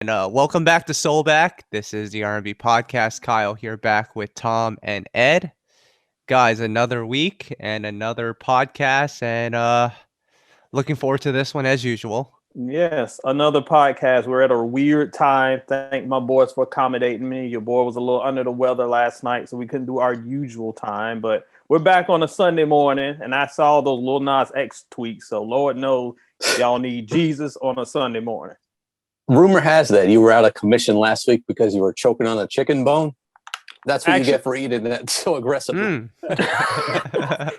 And welcome back to SoulBack. This is the R&B podcast. Kyle here, back with Tom and Ed. Guys, another week and another podcast, and looking forward to this one as usual. Yes, another podcast. We're at a weird time. Thank my boys for accommodating me. Your boy was a little under the weather last night, so we couldn't do our usual time. But we're back on a Sunday morning, and I saw those Lil Nas X tweets. So Lord knows y'all need Jesus on a Sunday morning. Rumor has that you were out of commission last week because you were choking on a chicken bone. That's what you get for eating that so aggressively.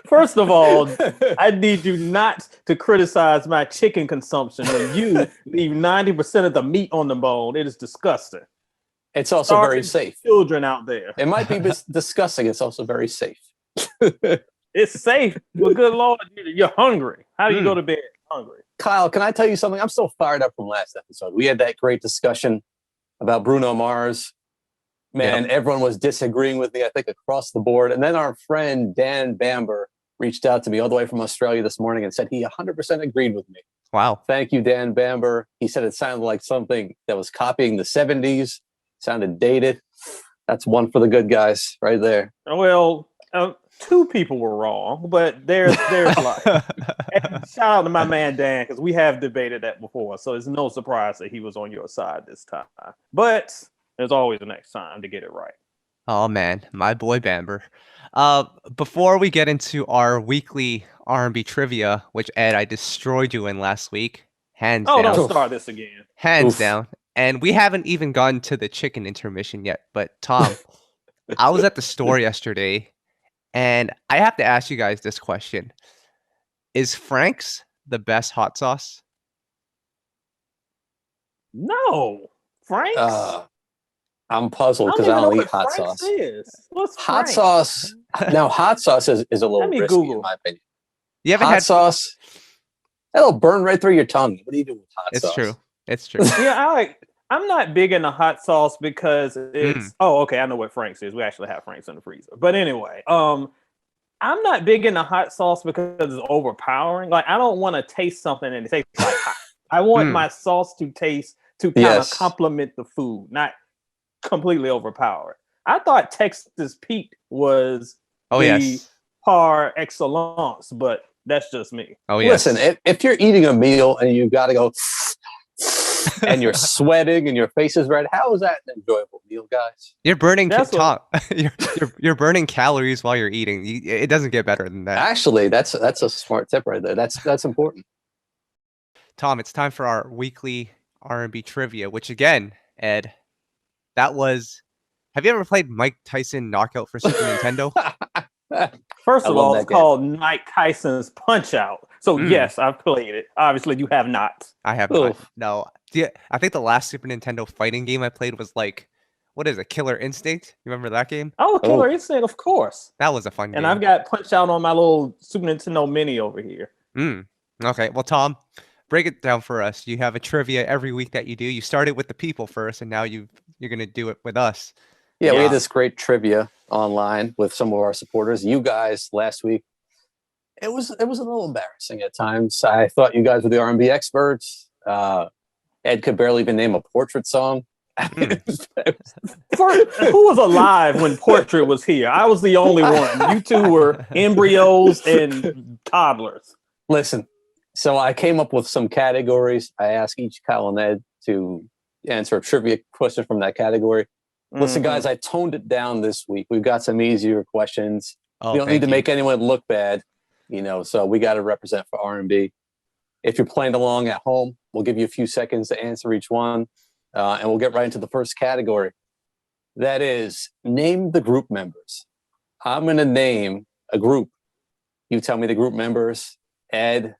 First of all, I need you not to criticize my chicken consumption when you leave 90% of the meat on the bone. It is disgusting. It's also very safe. Children out there. It might be disgusting. It's also very safe. It's safe, but good Lord, you're hungry. How do you go to bed hungry? Kyle, can I tell you something? I'm still fired up from last episode. We had that great discussion about Bruno Mars. Man, everyone was disagreeing with me, I think, across the board. And then our friend Dan Bamber reached out to me all the way from Australia this morning and said he 100% agreed with me. Wow. Thank you, Dan Bamber. He said it sounded like something that was copying the 70s, sounded dated. That's one for the good guys right there. Well, two people were wrong, but there's like, shout out to my man Dan, because we have debated that before, so it's no surprise that he was on your side this time. But there's always the next time to get it right. Oh man, my boy Bamber. Before we get into our weekly R&B trivia, which Ed, I destroyed you in last week, hands down. Don't start this again. Hands down. And we haven't even gotten to the chicken intermission yet. But Tom, I was at the store yesterday, and I have to ask you guys this question: is Frank's the best hot sauce? No, Frank's. I'm puzzled because I don't eat hot sauce. What's hot sauce? Now, hot sauce is a little risky in my opinion. You haven't had sauce? That'll burn right through your tongue. What do you do with hot sauce? It's true. It's true. Yeah, I'm not big into hot sauce because it's. Oh, okay. I know what Frank's is. We actually have Frank's in the freezer. But anyway, I'm not big into hot sauce because it's overpowering. Like, I don't want to taste something and it tastes like hot. I want my sauce to taste to kind of complement the food, not completely overpowered. I thought Texas Pete was par excellence, but that's just me. Oh yes. Listen, if you're eating a meal and you got to go and you're sweating and your face is red, how is that an enjoyable meal, guys? You're burning you're burning calories while you're eating. It doesn't get better than that. Actually, that's a smart tip right there. That's important. Tom, it's time for our weekly R&B trivia, which again, Ed, that was. Have you ever played Mike Tyson Knockout for Super Nintendo? First of all, it's called Mike Tyson's Punch Out. So yes, I've played it. Obviously, you have not. I have not. No. I think the last Super Nintendo fighting game I played was like, what is it, Killer Instinct? You remember that game? Oh, Killer Instinct, of course. That was a fun game. And I've got Punch Out on my little Super Nintendo Mini over here. Okay, well, Tom, break it down for us. You have a trivia every week that you do. You started with the people first, and now you're going to do it with us. Yeah, we had this great trivia online with some of our supporters. You guys last week, it was a little embarrassing at times. I thought you guys were the R&B experts. Ed could barely even name a Portrait song. Who was alive when Portrait was here? I was the only one. You two were embryos and toddlers. Listen, so I came up with some categories. I asked each Kyle and Ed to answer a trivia question from that category. Listen, guys, I toned it down this week. We've got some easier questions. We don't need to make anyone look bad, so we got to represent for R&B. If you're playing along at home, we'll give you a few seconds to answer each one, and we'll get right into the first category. That is, name the group members. I'm going to name a group. You tell me the group members. Ed,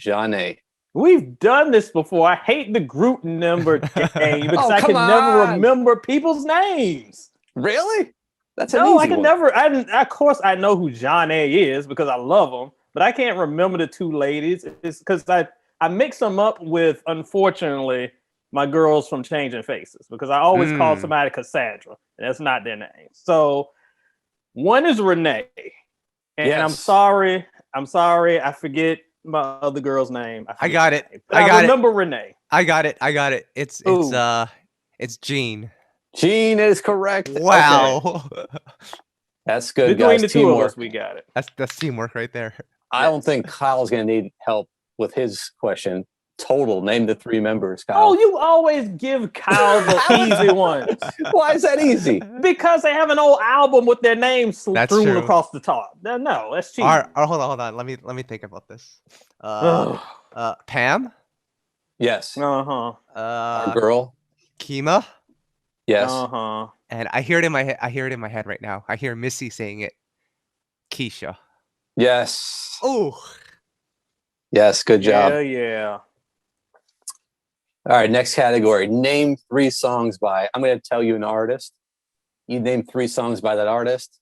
Janae. We've done this before. I hate the group number game because I can never remember people's names. Really? That's an easy I can one. never. Of course, I know who Janae is because I love them, but I can't remember the two ladies. It's because I mix them up with, unfortunately, my girls from Changing Faces because I always call somebody Cassandra, and that's not their name. So one is Renee, and I'm sorry, I forget my other girl's name. I got it. I remember Renee. I got it. It's Jean. Jean is correct. Wow. Okay. That's good, Between guys. the two of us, we got it. That's teamwork right there. I don't think Kyle's going to need help with his question. Total, name the 3 members, Kyle. Oh, you always give Kyle the easy ones. Why is that easy? Because they have an old album with their names strewn true. across the top. No, that's cheap. All right, hold on. Let me think about this. Pam. Yes. Our Uh-huh. girl. Kima. Yes. Uh-huh. And I hear it in my head. I hear it in my head right now. I hear Missy saying it. Keisha. Yes. Oh. Yes. Good job. Yeah. All right. Next category. Name 3 songs by. I'm going to tell you an artist. You name 3 songs by that artist.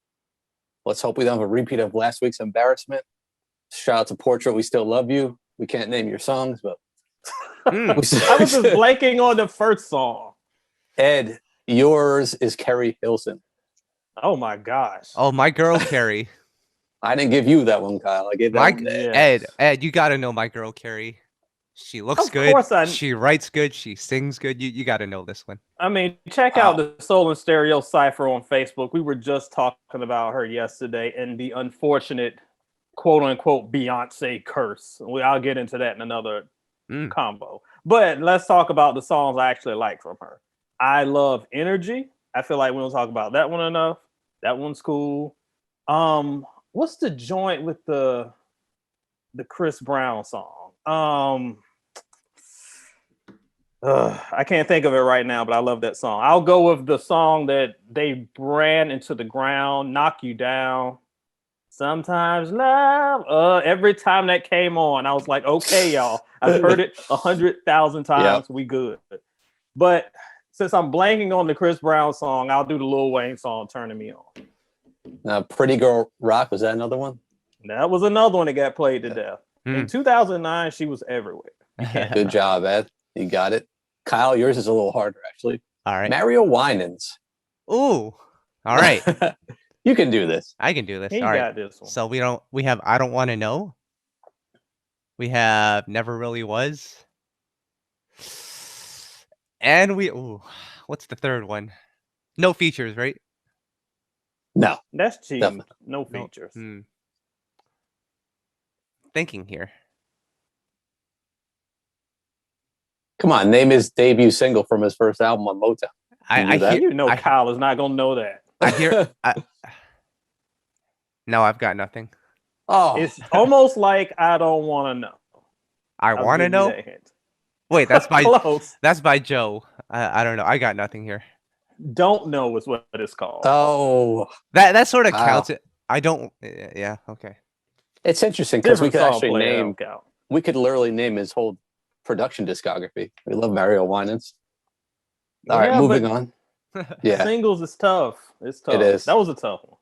Let's hope we don't have a repeat of last week's embarrassment. Shout out to Portrait. We still love you. We can't name your songs, but I was just blanking on the first song. Ed, yours is Kerry Hilson. Oh my gosh. Oh, my girl Carrie. I didn't give you that one, Kyle. I gave that one to Ed. Ed, you gotta know my girl Carrie. She looks good. She writes good. She sings good. You gotta know this one. I mean, check out the Soul and Stereo Cypher on Facebook. We were just talking about her yesterday and the unfortunate quote unquote Beyonce curse. I'll get into that in another combo. But let's talk about the songs I actually like from her. I love Energy. I feel like we don't talk about that one enough. That one's cool. What's the joint with the Chris Brown song? I can't think of it right now, but I love that song. I'll go with the song that they ran into the ground, Knock You Down. Sometimes love. Every time that came on, I was like, okay, y'all. I've heard it 100,000 times. Yep. We good. But since I'm blanking on the Chris Brown song, I'll do the Lil Wayne song, Turning Me On. Pretty Girl Rock, was that another one? That was another one that got played to death. In 2009, she was everywhere. Good job, Ed. You got it. Kyle, yours is a little harder, actually. All right. Mario Winans. Ooh. All right. You can do this. I can do this. He All got right. this one. So we have I Don't Want to Know. We have Never Really Was. And what's the third one? No features, right? No. That's cheap. No features. Thinking here. Come on, name his debut single from his first album on Motown. Kyle is not gonna know that. I hear. No, I've got nothing. Oh, it's almost like I Don't Want to Know. I Want to Know. Wait, that's by close. That's by Joe. I don't know. I got nothing here. Don't Know is what it's called. Oh, that sort of counts. It. I don't. Yeah. Okay. It's interesting because we could actually name. We could literally name his whole production discography. We love Mario Winans. All right, moving on. Yeah, singles is tough. It's tough. It is. That was a tough one.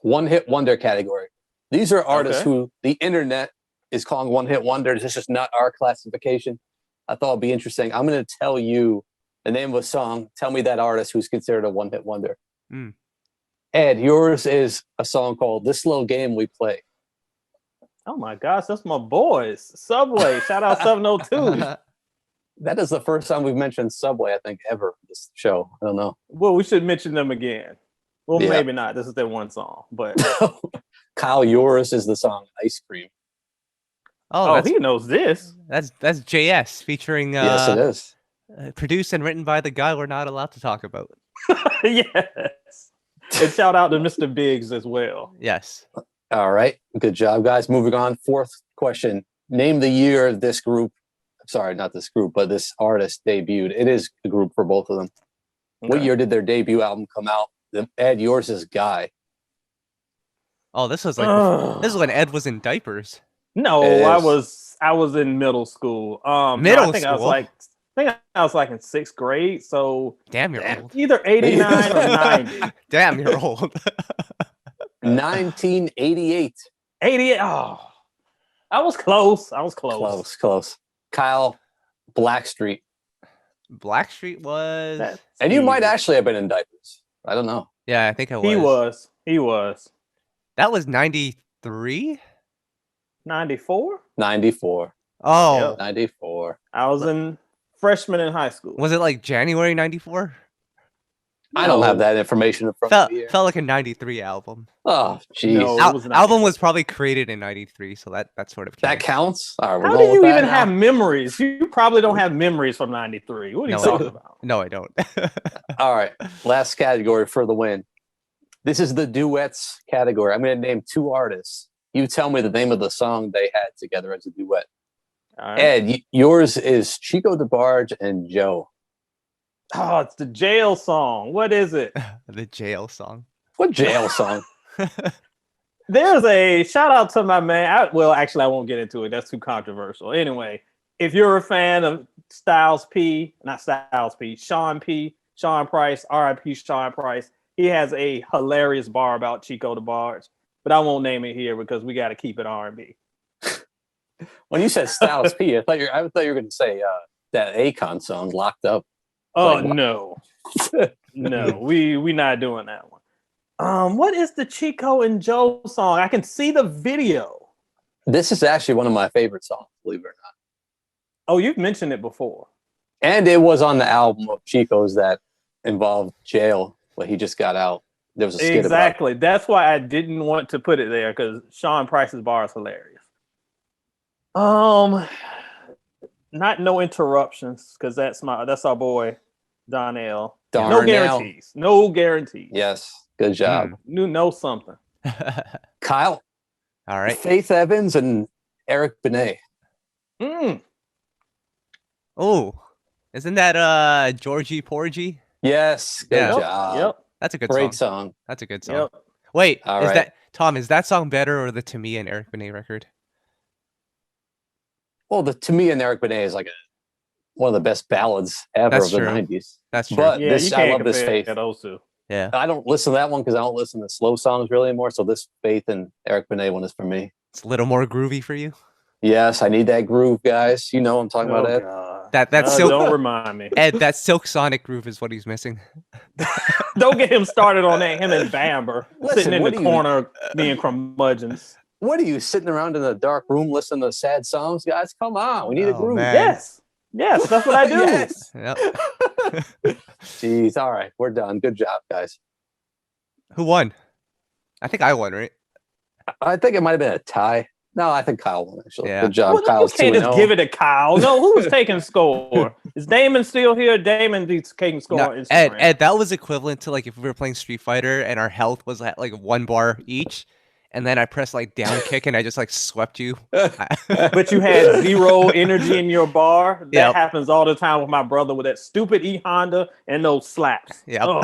One-hit wonder category. These are artists who the internet is calling one-hit wonders. This is not our classification. I thought it'd be interesting. I'm going to tell you the name of a song. Tell me that artist who's considered a one-hit wonder. Ed, yours is a song called "This Little Game We Play." Oh my gosh, that's my boys. Subway. Shout out 702. That is the first time we've mentioned Subway, I think, ever this show. I don't know. Well, we should mention them again. Well, maybe not. This is their one song, but Kyle, yours is the song "Ice Cream." Oh, he knows this. That's JS featuring. Yes, it is. Produced and written by the guy we're not allowed to talk about. Yes. And shout out to Mr. Biggs as well. Yes. All right. Good job, guys. Moving on. 4th question. Name the year this group. Sorry, not this group, but this artist debuted. It is a group for both of them. Okay. What year did their debut album come out? Ed, yours is Guy. Oh, this was like this is when Ed was in diapers. No, I was in middle school. Middle school. I think I was like in 6th grade. So damn, you're old. Either 89 or 90. Damn, you're old. 1988. 88. Oh, I was close. Close. Kyle, Blackstreet. Blackstreet was. And you might actually have been in diapers. I don't know. Yeah, I think I was. He was. That was 93. 94? 94. Oh, Yep. 94. I was in freshman in high school. was it like January 94? I don't have No. that information in front of me here. Felt like a 93 album. Oh, jeez. No. It was Album 94. was probably created in 93, so that sort of That counts. counts? All right, we're How do going you with that even now. have memories? You probably don't have memories from 93. What are you No, talking about? No, I don't. All right, last category for the win. This is the duets category. I'm going to name 2 artists. You tell me the name of the song they had together as a duet. All right. Ed, yours is Chico DeBarge and Joe. Oh, it's the jail song. What is it? The jail song. What jail song? There's a shout out to my man. Well, actually, I won't get into it. That's too controversial. Anyway, if you're a fan of Sean Price, R.I.P. Sean Price, he has a hilarious bar about Chico DeBarge, but I won't name it here because we got to keep it R&B. When you said Styles P, I thought you were going to say that Akon song, Locked Up. Oh, Like, no. No, we not doing that one. What is the Chico and Joe song? I can see the video. This is actually one of my favorite songs, believe it or not. Oh, you've mentioned it before. And it was on the album of Chico's that involved jail, but he just got out. There was a skit Exactly. That's why I didn't want to put it there because Sean Price's bar is hilarious. Not No Interruptions because that's our boy Donnell. No guarantees. No guarantees. Yes, good job. You know something. Kyle. All right. Faith Evans and Eric Benet. Oh, isn't that Georgie Porgy? Yes, good job. Yep. That's a good Great song. That's a good song. Yep. Wait, All is right. that Tom? Is that song better or the To Me and Eric Benet record? Well, to me and Eric Benet is like one of the best ballads ever That's of the true. 90s. That's true. But Yeah, you I can't love this compare Faith. those two. Yeah, I don't listen to that one because I don't listen to slow songs really anymore. So this Faith and Eric Benet one is for me. it's a little more groovy for you. Yes, I need that groove, guys. You know what I'm talking about, Ed. God. That's Silk. Don't remind me. Ed, that Silk Sonic groove is what he's missing. Don't get him started on that. Him and Bamber Listen, sitting in what the do you- corner being curmudgeons. What are you sitting around in a dark room listening to sad songs, guys? Come on, we need a Oh, groove. man. Yes, that's what I do. Yes. Yep. Jeez, all right, we're done. Good job, guys. Who won? I think I won, right? I think it might have been a tie. No, I think Kyle won, actually. Yeah. Good job, Well, you Kyle's can't just 2-0. give it to Kyle. No, who's taking score? Is Damon still here? Damon taking score on No, Instagram. Ed, that was equivalent to like if we were playing Street Fighter and our health was at like 1 bar each, and then I pressed like down kick and I just like swept you. But you had 0 energy in your bar. That Yep. happens all the time with my brother with that stupid E-Honda and those slaps. Yep. Oh.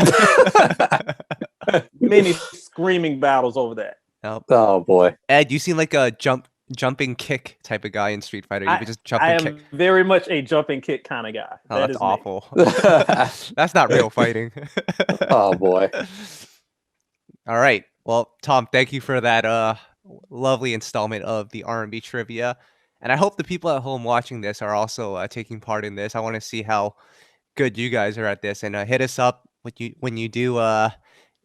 Many screaming battles over that. Yep. Oh boy. Ed, you seem like a jumping kick type of guy in Street Fighter. You would just jump I and am kick. very much a jumping kick kind of guy. Oh, That that's is me. awful. That's not real fighting. Oh boy. All right. Well, Tom, thank you for that lovely installment of the R&B trivia. And I hope the people at home watching this are also taking part in this. I want to see how good you guys are at this. And hit us up when you do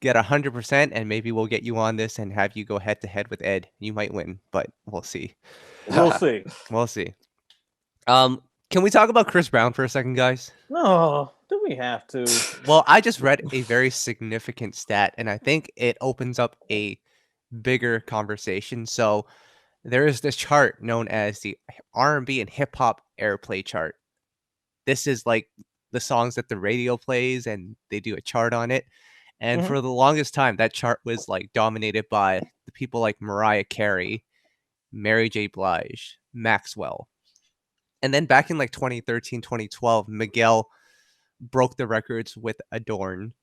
get 100%, and maybe we'll get you on this and have you go head to head with Ed. You might win, but we'll see. We'll see. We'll see. Can we talk about Chris Brown for a second, guys? No, do we have to? Well, I just read a very significant stat, and I think it opens up a bigger conversation. So there is this chart known as the R&B and hip hop Airplay chart. This is like the songs that the radio plays, and they do a chart on it. And for the longest time, that chart was like dominated by the people like Mariah Carey, Mary J. Blige, Maxwell. And then back in like 2013, 2012, Miguel broke the records with Adorn.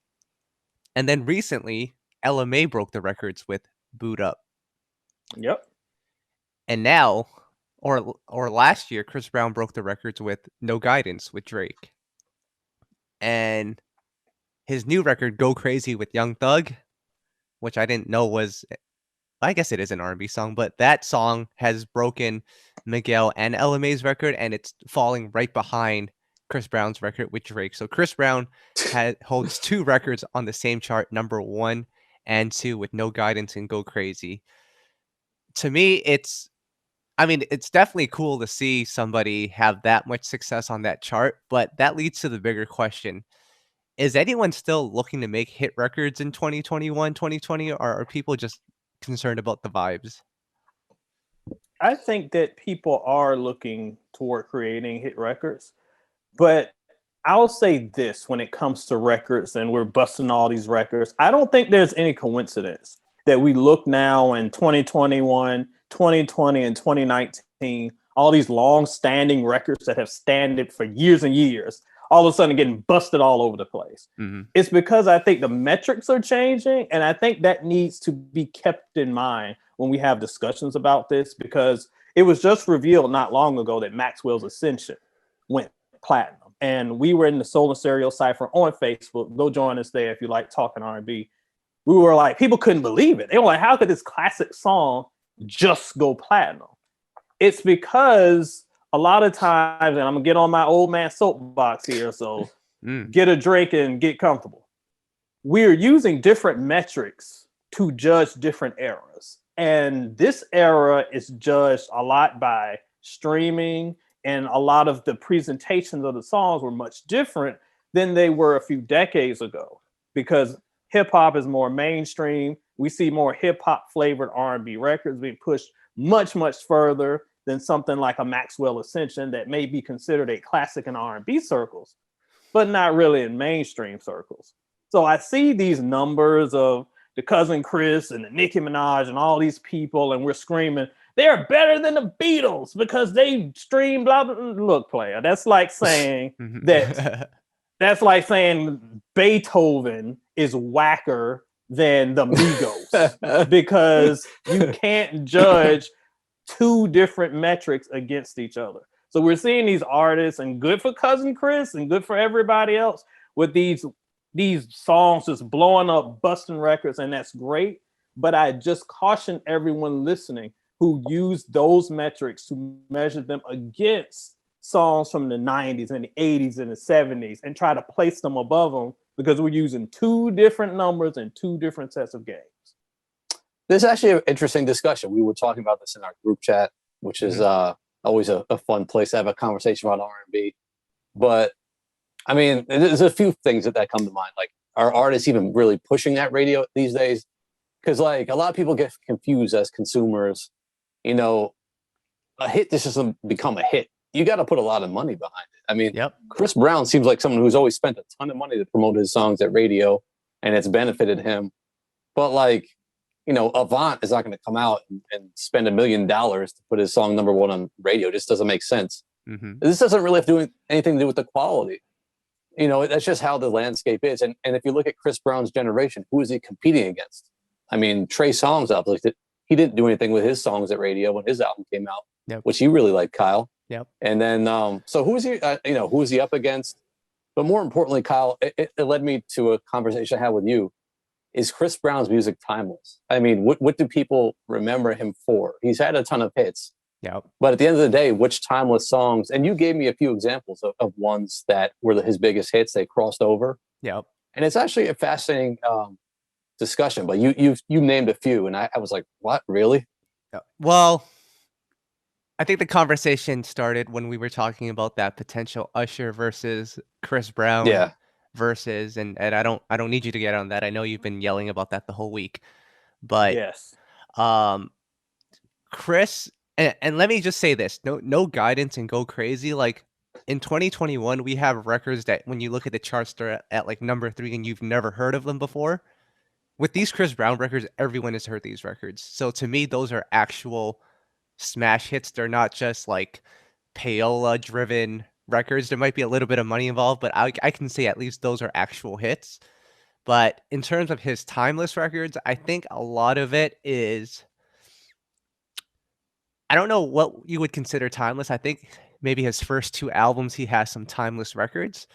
And then recently, LMA broke the records with Boot Up. Yep. And now, or last year, Chris Brown broke the records with No Guidance with Drake. And his new record, Go Crazy with Young Thug, which I didn't know was, I guess it is an R&B song, but that song has broken Miguel and LMA's record, and it's falling right behind Chris Brown's record with Drake. So Chris Brown holds 2 records on the same chart, number 1 and 2, with No Guidance and Go Crazy. To me, it's I mean, it's definitely cool to see somebody have that much success on that chart, but that leads to the bigger question. Is anyone still looking to make hit records in 2021, 2020, or are people just concerned about the vibes? I think that people are looking toward creating hit records, but I'll say this when it comes to records and we're busting all these records. I don't think there's any coincidence that we look now in 2021, 2020, and 2019, all these long-standing records that have standed for years and years, all of a sudden getting busted all over the place. Mm-hmm. It's because I think the metrics are changing, and I think that needs to be kept in mind when we have discussions about this, because it was just revealed not long ago that Maxwell's Ascension went platinum. And we were in the Soul and Stereo Cypher on Facebook. Go join us there if you like talking R&B. We were like, people couldn't believe it. They were like, how could this classic song just go platinum? It's because a lot of times, and I'm gonna get on my old man soapbox here, so get a drink and get comfortable. We're using different metrics to judge different eras. And this era is judged a lot by streaming, and a lot of the presentations of the songs were much different than they were a few decades ago, because hip hop is more mainstream. We see more hip hop flavored R&B records being pushed much, much further than something like a Maxwell Ascension that may be considered a classic in R&B circles, but not really in mainstream circles. So I see these numbers of the Cousin Chris and the Nicki Minaj and all these people, and we're screaming, they're better than the Beatles because they stream blah, blah, blah. Look, player, that's like saying that's like saying Beethoven is whacker than the Migos because you can't judge two different metrics against each other. So we're seeing these artists, and good for Cousin Chris and good for everybody else, with these songs just blowing up, busting records, and that's great. But I just caution everyone listening who use those metrics to measure them against songs from the 90s and the 80s and the 70s and try to place them above them, because we're using two different numbers and two different sets of games. This is actually an interesting discussion. We were talking about this in our group chat, which is always a fun place to have a conversation about R&B. But I mean, there's a few things that come to mind. Like, are artists even really pushing that radio these days? Because like a lot of people get confused as consumers. You know, a hit just doesn't become a hit. You got to put a lot of money behind it. I mean, Chris Brown seems like someone who's always spent a ton of money to promote his songs at radio, and it's benefited him. But like, you know, Avant is not going to come out and spend $1 million to put his song number one on radio. It just doesn't make sense. This doesn't really have to do anything to do with the quality. You know, that's just how the landscape is. And if you look at Chris Brown's generation, who is he competing against? I mean, Trey Songz, obviously, he didn't do anything with his songs at radio when his album came out, which he really liked, Kyle. And then, so who is he? Who is he up against? But more importantly, Kyle, it led me to a conversation I had with you. Is Chris Brown's music timeless? I mean, what do people remember him for? He's had a ton of hits. But at the end of the day, which timeless songs? And you gave me a few examples of ones that were his biggest hits. They crossed over. And it's actually a fascinating discussion. But you named a few, and I was like, what, really? Well, I think the conversation started when we were talking about that potential Usher versus Chris Brown versus, and I don't need you to get on that. I know you've been yelling about that the whole week, but Chris, and let me just say this: no guidance and go crazy. Like in 2021, we have records that when you look at the charts, they're at like number 3, and you've never heard of them before. With these Chris Brown records, everyone has heard these records. So to me, those are actual smash hits. They're not just like payola driven records. There might be a little bit of money involved, but I can say at least those are actual hits. But in terms of his timeless records, I think a lot of it is, I don't know what you would consider timeless. I think maybe his first 2 albums, he has some timeless records,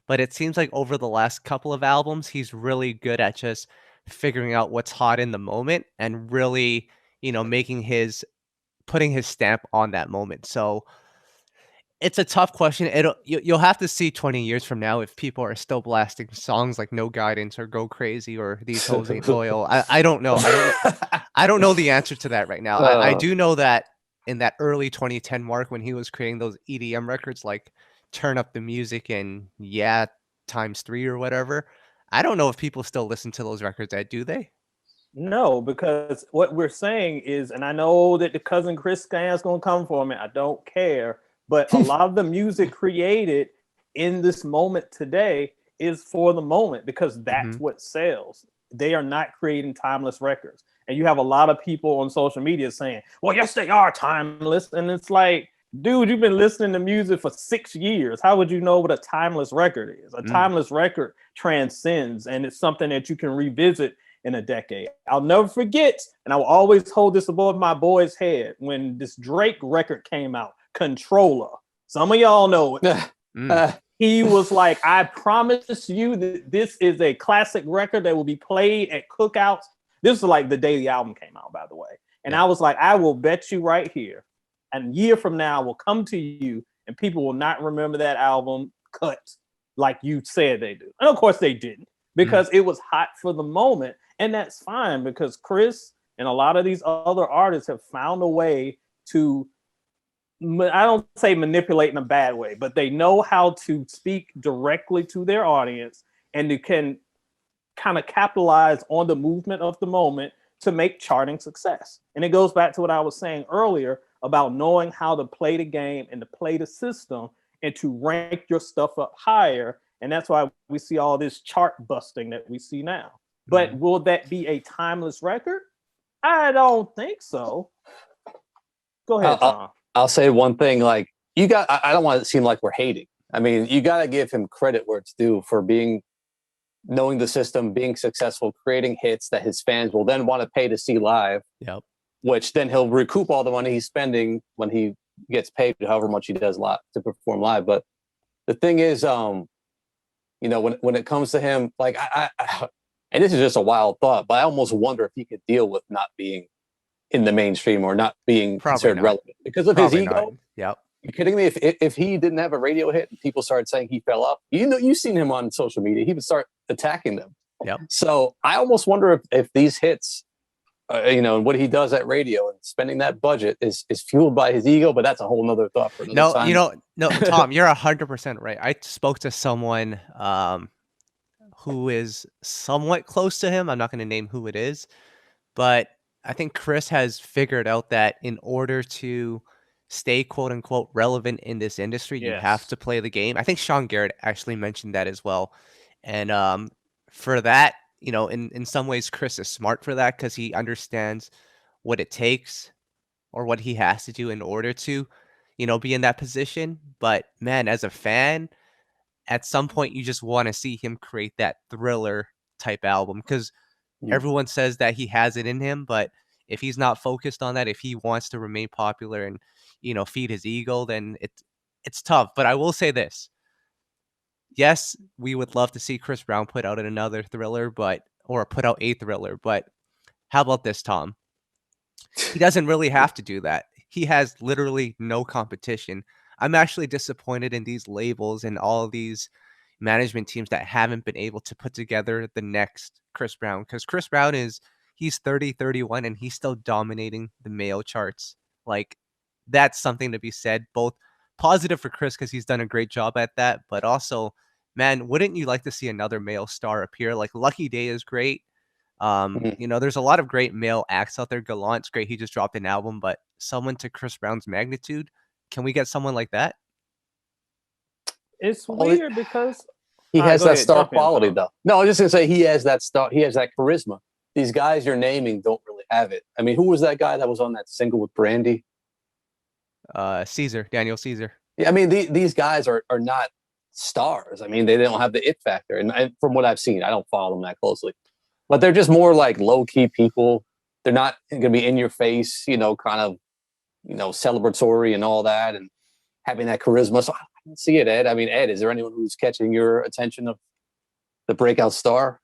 but it seems like over the last couple of albums, he's really good at just figuring out what's hot in the moment and really, putting his stamp on that moment. So it's a tough question. You'll have to see 20 years from now if people are still blasting songs like No Guidance or Go Crazy or These Hoes Ain't Loyal. I don't know. I don't know the answer to that right now. I do know that in that early 2010 mark when he was creating those EDM records like Turn Up the Music and Yeah ×3 or whatever. I don't know if people still listen to those records. Do they? No, because what we're saying is, and I know that the cousin Chris Scan's gonna come for me. I don't care, but a lot of the music created in this moment today is for the moment because that's what sells. They are not creating timeless records, and you have a lot of people on social media saying, "Well, yes, they are timeless," and it's like, dude, you've been listening to music for 6 years. How would you know what a timeless record is? A timeless record transcends, and it's something that you can revisit in a decade. I'll never forget, and I will always hold this above my boy's head, when this Drake record came out, Controller. Some of y'all know it. He was like, I promise you that this is a classic record that will be played at cookouts. This is like the day the album came out, by the way. And I was like, I will bet you right here, and a year from now will come to you and people will not remember that album cut like you said they do. And of course they didn't, because it was hot for the moment. And that's fine, because Chris and a lot of these other artists have found a way to, I don't say manipulate in a bad way, but they know how to speak directly to their audience, and they can kind of capitalize on the movement of the moment to make charting success. And it goes back to what I was saying earlier about knowing how to play the game and to play the system and to rank your stuff up higher. And that's why we see all this chart busting that we see now. But will that be a timeless record? I don't think so. Go ahead, Tom. I'll say one thing. Like, I don't want it to seem like we're hating. I mean, you got to give him credit where it's due for knowing the system, being successful, creating hits that his fans will then want to pay to see live. Yep. Which then he'll recoup all the money he's spending when he gets paid, however much he does live to perform live. But the thing is, when it comes to him, like I and this is just a wild thought, but I almost wonder if he could deal with not being in the mainstream or not being considered relevant because of his ego. Yep. You kidding me? If he didn't have a radio hit and people started saying he fell off, you've seen him on social media, he would start attacking them. Yep. So I almost wonder if these hits, and what he does at radio and spending that budget is fueled by his ego, but that's a whole nother thought for another time. No, Tom, you're 100% right. I spoke to someone who is somewhat close to him. I'm not going to name who it is, but I think Chris has figured out that in order to stay quote unquote relevant in this industry, you have to play the game. I think Sean Garrett actually mentioned that as well. And for that, in some ways, Chris is smart for that because he understands what it takes or what he has to do in order to, be in that position. But man, as a fan, at some point, you just want to see him create that thriller type album because everyone says that he has it in him. But if he's not focused on that, if he wants to remain popular and, feed his ego, then it's tough. But I will say this. Yes, we would love to see Chris Brown put out another thriller, or put out a thriller. But how about this, Tom? He doesn't really have to do that. He has literally no competition. I'm actually disappointed in these labels and all these management teams that haven't been able to put together the next Chris Brown, because Chris Brown he's 30, 31, and he's still dominating the male charts. Like, that's something to be said, both positive for Chris because he's done a great job at that, but also, man, wouldn't you like to see another male star appear? Like, Lucky Day is great. There's a lot of great male acts out there. Gallant's great. He just dropped an album, but someone to Chris Brown's magnitude, can we get someone like that? It's weird because he has that star quality, though. No, I was just going to say he has that star. He has that charisma. These guys you're naming don't really have it. I mean, who was that guy that was on that single with Brandy? Daniel Caesar. Yeah, I mean, these guys are not stars. I mean, they don't have the it factor. And from what I've seen, I don't follow them that closely. But they're just more like low-key people. They're not going to be in your face, kind of, celebratory and all that, and having that charisma. So I don't see it, Ed. I mean, Ed, is there anyone who's catching your attention of the breakout star?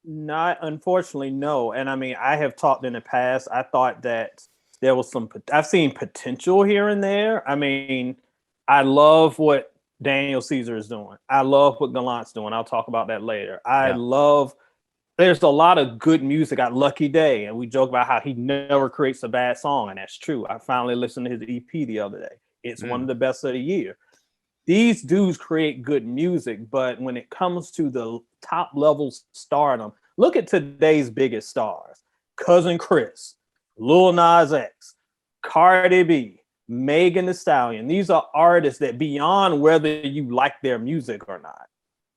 Not, unfortunately, no. And I mean, I have talked in the past. I thought that there was I've seen potential here and there. I mean, I love what Daniel Caesar is doing. I love what Gallant's doing. I'll talk about that later. I love there's a lot of good music at Lucky Day, and we joke about how he never creates a bad song, and that's true. I finally listened to his EP the other day. It's one of the best of the year. These dudes create good music, but when it comes to the top level stardom, look at today's biggest stars: Cousin Chris, Lil Nas X, Cardi B, Megan Thee Stallion. These are artists that, beyond whether you like their music or not,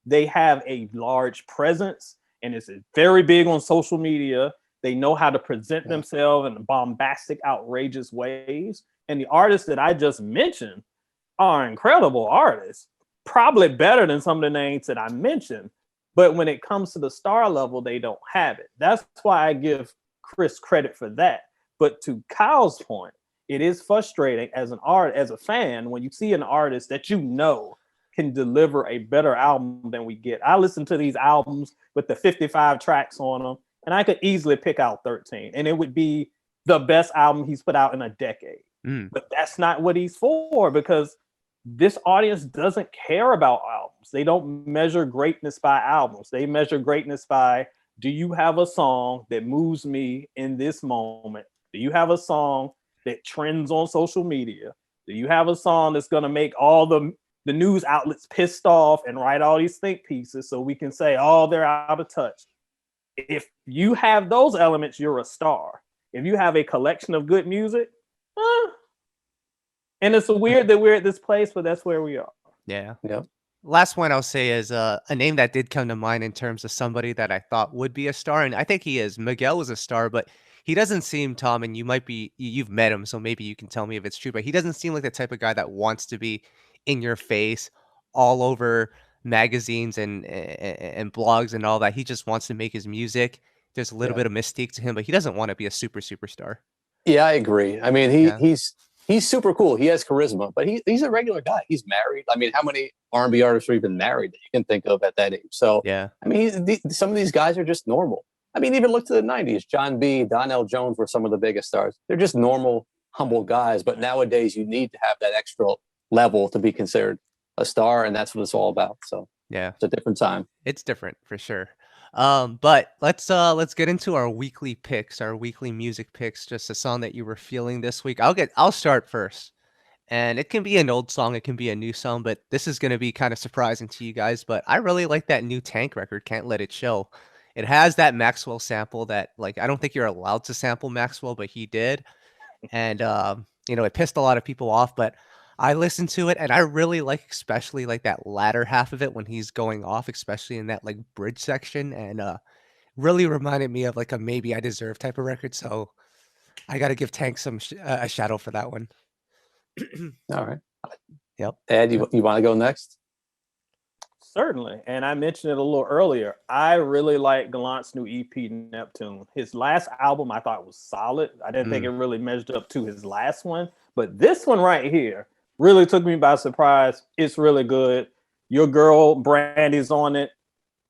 they have a large presence, and it's very big on social media. They know how to present themselves in bombastic, outrageous ways. And the artists that I just mentioned are incredible artists, probably better than some of the names that I mentioned. But when it comes to the star level, they don't have it. That's why I give Chris credit for that. But to Kyle's point, it is frustrating as a fan, when you see an artist that you know can deliver a better album than we get. I listen to these albums with the 55 tracks on them, and I could easily pick out 13, and it would be the best album he's put out in a decade. But that's not what he's for, because this audience doesn't care about albums. They don't measure greatness by albums. They measure greatness by, do you have a song that moves me in this moment? Do you have a song that trends on social media? Do you have a song that's going to make all the news outlets pissed off and write all these think pieces so we can say, oh, they're out of touch? If you have those elements, you're a star. If you have a collection of good music, and it's weird that we're at this place, but that's where we are. Yeah. Yep. Last one I'll say is a name that did come to mind in terms of somebody that I thought would be a star, and I think he is. Miguel was a star, but he doesn't seem, Tom, and you've met him, so maybe you can tell me if it's true, but he doesn't seem like the type of guy that wants to be in your face, all over magazines and blogs and all that. He just wants to make his music. There's a little bit of mystique to him, but he doesn't want to be a superstar. Yeah, I agree. I mean, he's super cool. He has charisma, but he's a regular guy. He's married. I mean, how many R&B artists are even married that you can think of at that age? So, yeah, I mean, some of these guys are just normal. I mean, even look to the 90s. John B., Donnell Jones were some of the biggest stars. They're just normal, humble guys. But nowadays, you need to have that extra level to be considered a star, and that's what it's all about. So, yeah, it's a different time. It's different for sure. But let's get into our weekly picks, our weekly music picks. Just a song that you were feeling this week. I'll start first, and it can be an old song, it can be a new song, but this is gonna be kind of surprising to you guys. But I really like that new Tank record, Can't Let It Show. It has that Maxwell sample that, like, I don't think you're allowed to sample Maxwell, but he did, and it pissed a lot of people off, but I listened to it and I really like, especially like that latter half of it when he's going off, especially in that like bridge section, and really reminded me of like a Maybe I Deserve type of record. So I got to give Tank a shadow for that one. All right. Yep. Ed, you want to go next? Certainly. And I mentioned it a little earlier. I really like Gallant's new EP, Neptune. His last album I thought was solid. I didn't think it really measured up to his last one. But this one right here really took me by surprise. It's really good. Your girl, Brandy's on it.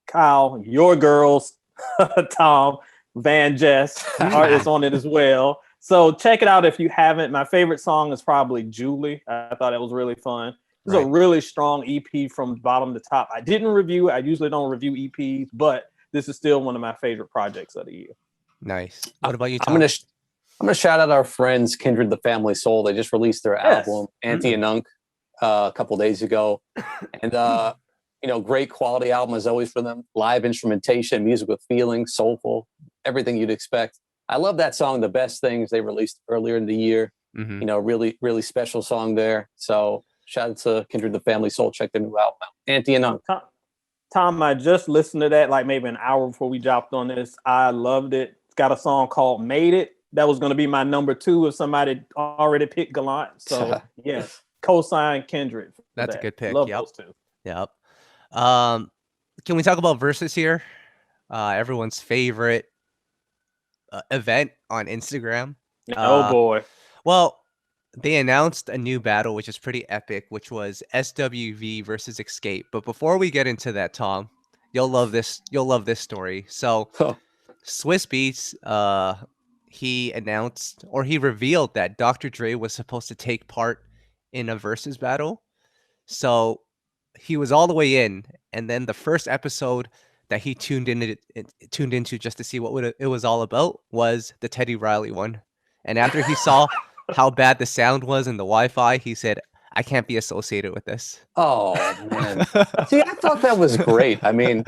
Kyle, your girls, Tom, Van Jess is on it as well. So check it out if you haven't. My favorite song is probably Julie. I thought it was really fun. It's a really strong EP from bottom to top. I didn't review it. I usually don't review EPs, but this is still one of my favorite projects of the year. Nice. What about you, Tom? I'm gonna shout out our friends Kindred the Family Soul. They just released their album Auntie and Unc a couple days ago, and great quality album as always for them. Live instrumentation, music with feeling, soulful, everything you'd expect. I love that song. The Best Things they released earlier in the year. Really, really special song there. So shout out to Kindred the Family Soul. Check their new album out. Auntie and Unc. Tom, I just listened to that like maybe an hour before we dropped on this. I loved it. It's got a song called Made It. That was going to be my number 2 if somebody already picked Gallant. So yes, co-sign Kindred. That's a good pick. Love those two. Yep. Can we talk about Verzuz here? Everyone's favorite event on Instagram. Oh boy. Well, they announced a new battle, which is pretty epic, which was SWV versus Xscape. But before we get into that, Tom, you'll love this. You'll love this story. So, Swiss Beats, he announced, or he revealed, that Dr. Dre was supposed to take part in a versus battle. So he was all the way in, and then the first episode, that he tuned into just to see what it was all about was the Teddy Riley one. And after he saw how bad the sound was and the Wi-Fi, he said, "I can't be associated with this." Oh man. See, I thought that was great. I mean,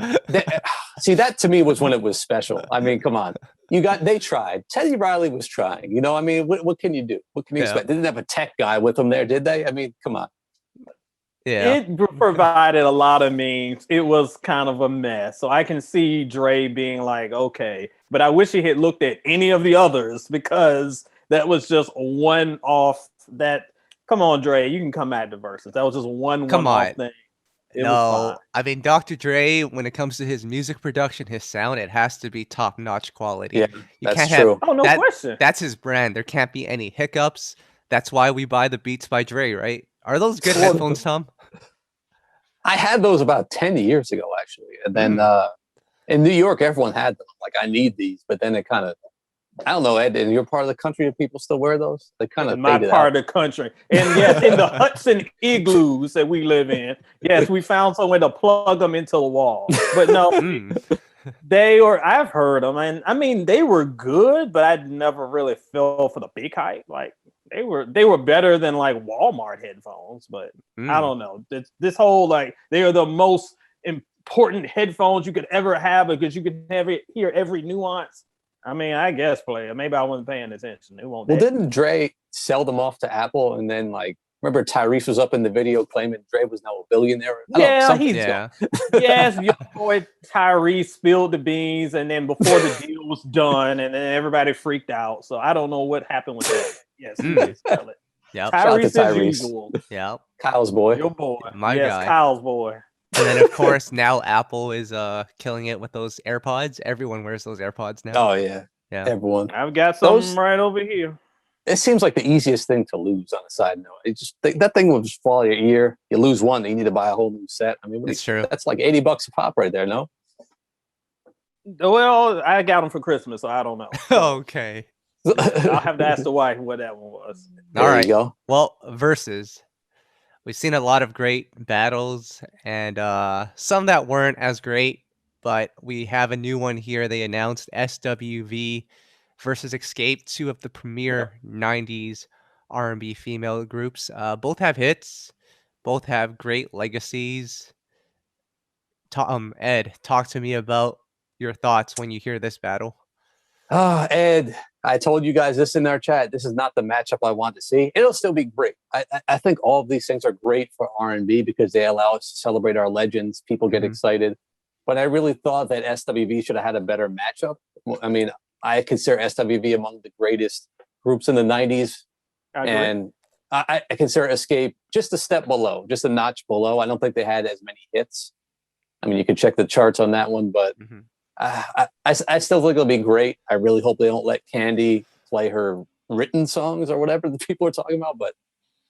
see, that to me was when it was special. I mean, come on. They tried. Teddy Riley was trying. You know, I mean, what can you do? What can you expect? They didn't have a tech guy with them there, did they? I mean, come on. Yeah. It provided a lot of memes. It was kind of a mess. So I can see Dre being like, okay, but I wish he had looked at any of the others because that was just one off that. Come on, Dre, you can come at the verses. That was just one off thing. It was fine. I mean, Dr. Dre, when it comes to his music production, his sound, it has to be top-notch quality. Yeah, that's true. No question. That's his brand. There can't be any hiccups. That's why we buy the Beats by Dre, right? Are those good headphones, Tom? I had those about 10 years ago, actually. And then in New York, everyone had them. Like, I need these. But then it kind of, I don't know, Ed, in your part of the country, do people still wear those? They kind of my part of the country. And yes, in the Hudson igloos that we live in, yes, we found somewhere to plug them into the wall. But no, I've heard them. And I mean, they were good, but I never really fell for the big hype. Like, they were better than like Walmart headphones, but I don't know. This whole like they are the most important headphones you could ever have because you could hear every nuance. I mean, I guess player. Maybe I wasn't paying attention. Didn't Dre sell them off to Apple and then like remember Tyrese was up in the video claiming Dre was now a billionaire? Yes, your boy Tyrese spilled the beans, and then before the deal was done, and then everybody freaked out. So I don't know what happened with that. Yes, he did sell it. Yep. Tyrese as usual. Yeah, Kyle's boy. Your boy. My guy. Kyle's boy. And then of course now Apple is killing it with those AirPods. Everyone wears those AirPods now. Oh yeah, everyone. I've got some right over here. It seems like the easiest thing to lose. On a side note, it just that thing will just fall out of your ear. You lose one, you need to buy a whole new set. I mean, it's true. That's like $80 a pop right there. No. Well, I got them for Christmas, so I don't know. Okay. I'll have to ask the wife what that one was. All right. You go. Well, Verzuz. We've seen a lot of great battles and some that weren't as great, but we have a new one here. They announced SWV versus Xscape, two of the premier 90s R&B female groups. Both have hits. Both have great legacies. Ed, talk to me about your thoughts when you hear this battle. Ed, I told you guys this in our chat. This is not the matchup I want to see. It'll still be great. I think all of these things are great for R&B because they allow us to celebrate our legends. People get excited. But I really thought that SWV should have had a better matchup. I mean, I consider SWV among the greatest groups in the 90s. And I consider Xscape just a step below, just a notch below. I don't think they had as many hits. I mean, you can check the charts on that one, but I still think it'll be great. I really hope they don't let Candy play her written songs or whatever the people are talking about. But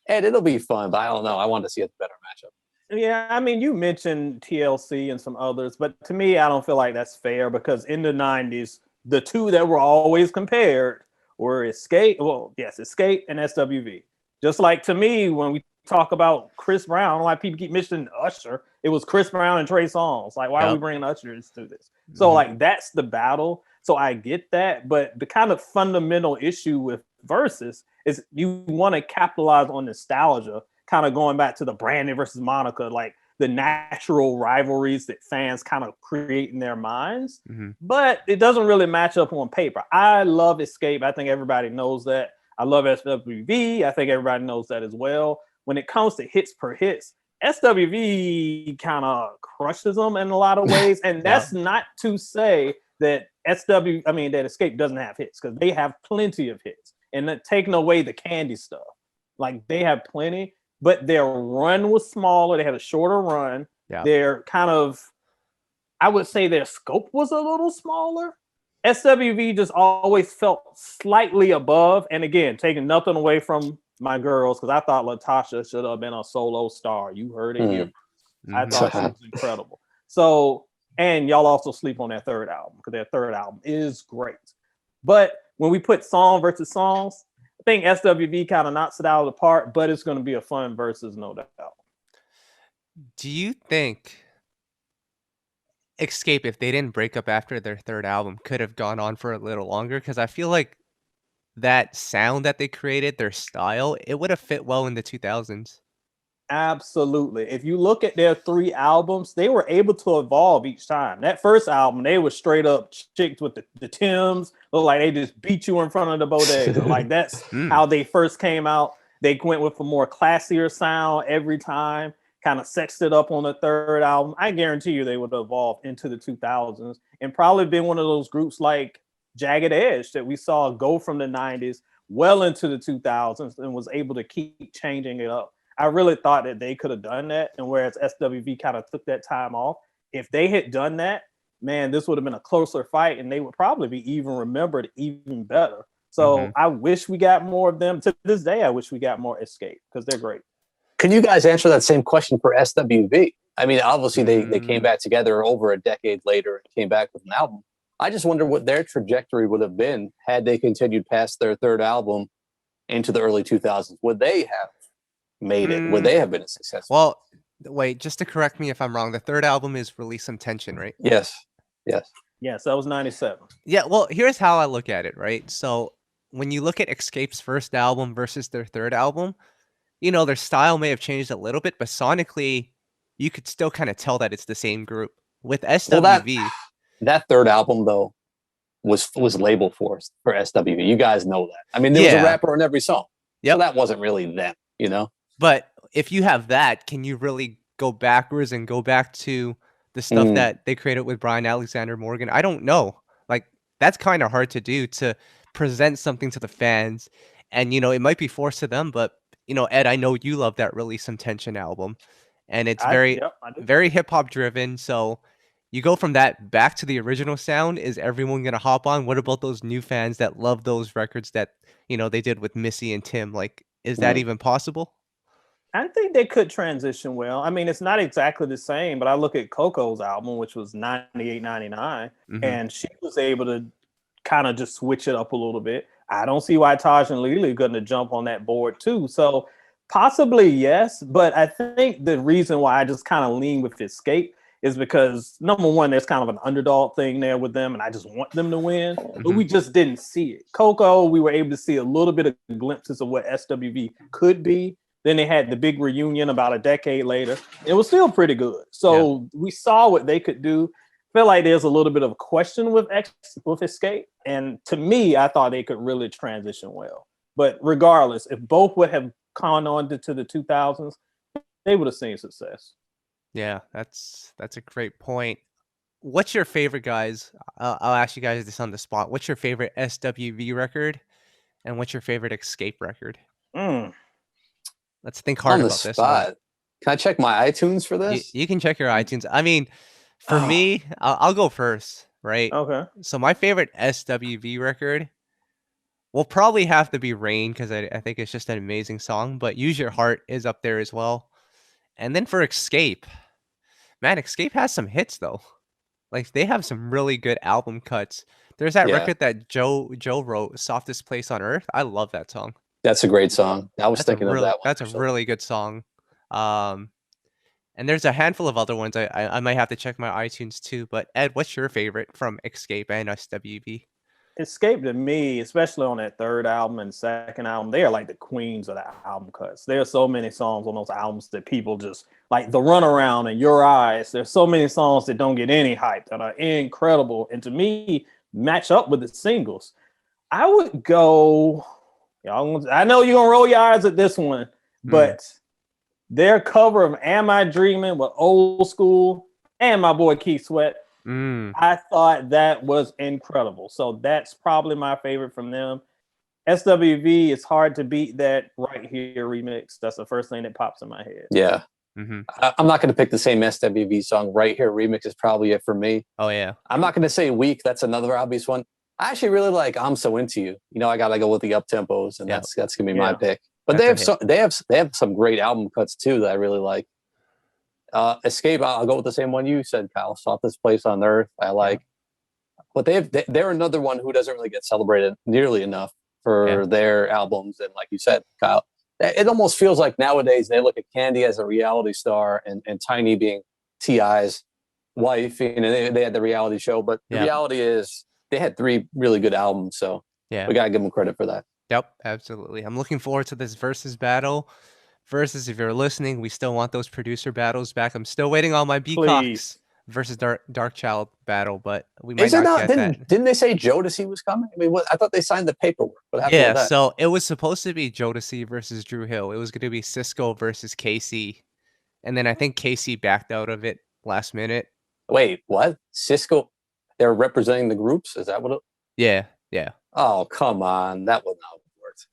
Ed, it'll be fun. But I don't know. I want to see a better matchup. Yeah, I mean, you mentioned TLC and some others, but to me, I don't feel like that's fair because in the 90s, the two that were always compared were Xscape. Well, yes, Xscape and SWV. Just like to me, when we talk about Chris Brown, like people keep mentioning Usher, it was Chris Brown and Trey Songz. Like, why are we bringing Usher into this? So, like, that's the battle. So I get that, but the kind of fundamental issue with Verzuz is you want to capitalize on nostalgia, kind of going back to the Brandon versus Monica, like the natural rivalries that fans kind of create in their minds. But it doesn't really match up on paper. I love Xscape. I think everybody knows that. I love SWV. I think everybody knows that as well. When it comes to hits per hits, SWV kind of crushes them in a lot of ways. And that's not to say that that Xscape doesn't have hits, because they have plenty of hits. And that taking away the Candy stuff, like they have plenty, but their run was smaller. They had a shorter run. Their kind of, I would say their scope was a little smaller. SWV just always felt slightly above. And again, taking nothing away from my girls, because I thought Latasha should have been a solo star. You heard it here. I thought she was incredible. So, and y'all also sleep on their third album, because their third album is great. But when we put song versus songs, I think SWV kind of knocks it out of the park, but it's going to be a fun versus, no doubt. Do you think Xscape, if they didn't break up after their third album, could have gone on for a little longer because I feel like that sound that they created, their style, it would have fit well in the 2000s. Absolutely. If you look at their 3 albums, they were able to evolve each time. That first album, they were straight up chicks with the Timbs, look like they just beat you in front of the bodega. Like that's how they first came out. They went with a more classier sound every time, kind of sexed it up on the third album. I guarantee you they would evolve into the 2000s and probably been one of those groups like Jagged Edge that we saw go from the 90s well into the 2000s and was able to keep changing it up. I really thought that they could have done that. And whereas SWV kind of took that time off, if they had done that, man, this would have been a closer fight and they would probably be even remembered even better. So I wish we got more of them. To this day, I wish we got more Xscape because they're great. Can you guys answer that same question for SWV? I mean, obviously they came back together over a decade later and came back with an album. I just wonder what their trajectory would have been had they continued past their third album into the early 2000s. Would they have made it? Would they have been a success? Well, wait, just to correct me if I'm wrong, the third album is Release Some Tension, right? Yes. Yes, that was 97. Yeah, well, here's how I look at it, right? So when you look at Xscape's first album versus their third album, you know, their style may have changed a little bit, but sonically, you could still kind of tell that it's the same group. With SWV, that third album though was labeled for SWV. You guys know that. I mean, there was a rapper on every song. Yeah, so that wasn't really them, you know. But if you have that, can you really go backwards and go back to the stuff that they created with Brian Alexander Morgan? I don't know. Like that's kind of hard to do, to present something to the fans, and you know it might be forced to them, but you know, Ed, I know you love that Release Some Tension album, and it's very hip hop driven. So you go from that back to the original sound. Is everyone gonna hop on? What about those new fans that love those records that you know they did with Missy and Tim? Like, is that even possible? I think they could transition well. I mean, it's not exactly the same, but I look at Coco's album, which was 98, 99, and she was able to kind of just switch it up a little bit. I don't see why Taj and Lily are going to jump on that board too. So possibly yes, but I think the reason why I just kind of lean with Xscape is because number one, there's kind of an underdog thing there with them, and I just want them to win, but we just didn't see it. Coco, we were able to see a little bit of glimpses of what SWV could be. Then they had the big reunion about a decade later. It was still pretty good. So we saw what they could do. Feel like there's a little bit of a question with Xscape. And to me, I thought they could really transition well. But regardless, if both would have gone on to the 2000s, they would have seen success. Yeah, that's a great point. What's your favorite, guys? I'll ask you guys this on the spot. What's your favorite SWV record? And what's your favorite Xscape record? Let's think hard about this one. Can I check my iTunes for this? You can check your iTunes. I mean, for me, I'll go first, right? Okay. So my favorite SWV record will probably have to be Rain, because I think it's just an amazing song. But Use Your Heart is up there as well. And then for Xscape, man, Xscape has some hits though. Like they have some really good album cuts. There's that record that Joe wrote, Softest Place on Earth. I love that song. That's a great song. I was thinking of that one. That's a really good song. And there's a handful of other ones. I might have to check my iTunes too. But Ed, what's your favorite from Xscape and SWV? Xscape to me, especially on that third album and second album, they are like the queens of the album cuts. There are so many songs on those albums that people just like the Runaround and Your Eyes. There's so many songs that don't get any hype that are incredible. And to me, match up with the singles. I would go... I know you're gonna roll your eyes at this one, but their cover of Am I Dreaming with Old School and my boy Keith Sweat, I thought that was incredible. So that's probably my favorite from them. SWV, it's hard to beat that Right Here remix. That's the first thing that pops in my head. Yeah. I'm not going to pick the same SWV song. Right Here remix is probably it for me. Oh, yeah. I'm not going to say Weak. That's another obvious one. I actually really like I'm So Into You. You know, I gotta go with the up tempos, and that's gonna be my pick. But they have some great album cuts too that I really like. Xscape, I'll go with the same one you said, Kyle. Softest Place on Earth. I like, but they're another one who doesn't really get celebrated nearly enough for their albums. And like you said, Kyle, it almost feels like nowadays they look at Candy as a reality star and Tiny being T.I.'s wife, and they had the reality show. But the reality is they had 3 really good albums, so we gotta give them credit for that. Yep, absolutely. I'm looking forward to this Versus battle. Versus, if you're listening, we still want those producer battles back. I'm still waiting on my Beacocks versus Dark Child battle, but we might not get that. Didn't they say Jodeci was coming? I mean, I thought they signed the paperwork. What happened with that? So it was supposed to be Jodeci versus Drew Hill. It was going to be Cisco versus KC. And then I think KC backed out of it last minute. Wait, what? Cisco? They're representing the groups? Is that what it? Yeah. Oh, come on. That would not work.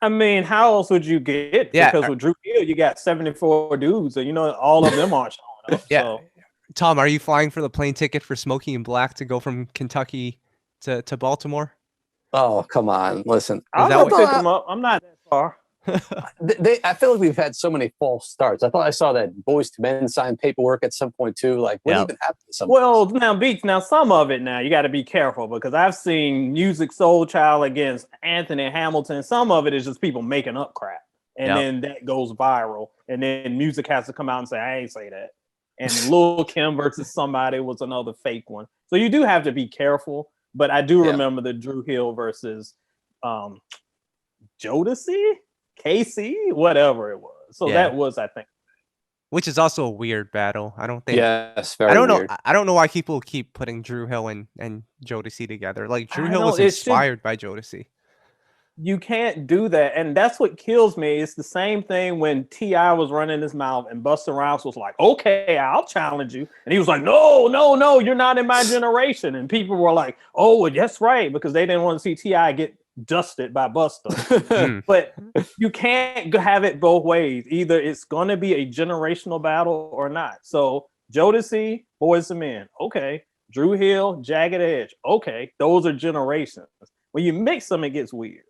I mean, how else would you get? Yeah. Because with Drew Hill, you got 74 dudes, and all of them aren't showing up. Yeah. So. Tom, are you flying for the plane ticket for Smokey and Black to go from Kentucky to Baltimore? Oh, come on. Listen. I'll pick them up. I'm not that far. I feel like we've had so many false starts. I thought I saw that Boys to Men signed paperwork at some point too. Like, what even happened to some? Well, now some of it you got to be careful, because I've seen Music Soul Child against Anthony Hamilton. Some of it is just people making up crap, and then that goes viral, and then Music has to come out and say, I ain't say that. And Lil Kim versus somebody was another fake one. So you do have to be careful. But I do remember the Drew Hill versus Jodeci, KC, whatever it was. So that was, I think. Which is also a weird battle. I don't think. Yes, very weird. I don't know why people keep putting Drew Hill and Jodeci together. Like, Drew Hill was inspired by Jodeci. You can't do that, and that's what kills me. It's the same thing when T.I. was running his mouth and Busta Rhymes was like, okay, I'll challenge you. And he was like, no, you're not in my generation. And people were like, oh, well, that's right, because they didn't want to see T.I. get dusted by Busta. But you can't have it both ways. Either it's going to be a generational battle or not. So Jodeci, Boyz II Men, okay. Drew Hill, Jagged Edge, okay. Those are generations. When you mix them, it gets weird.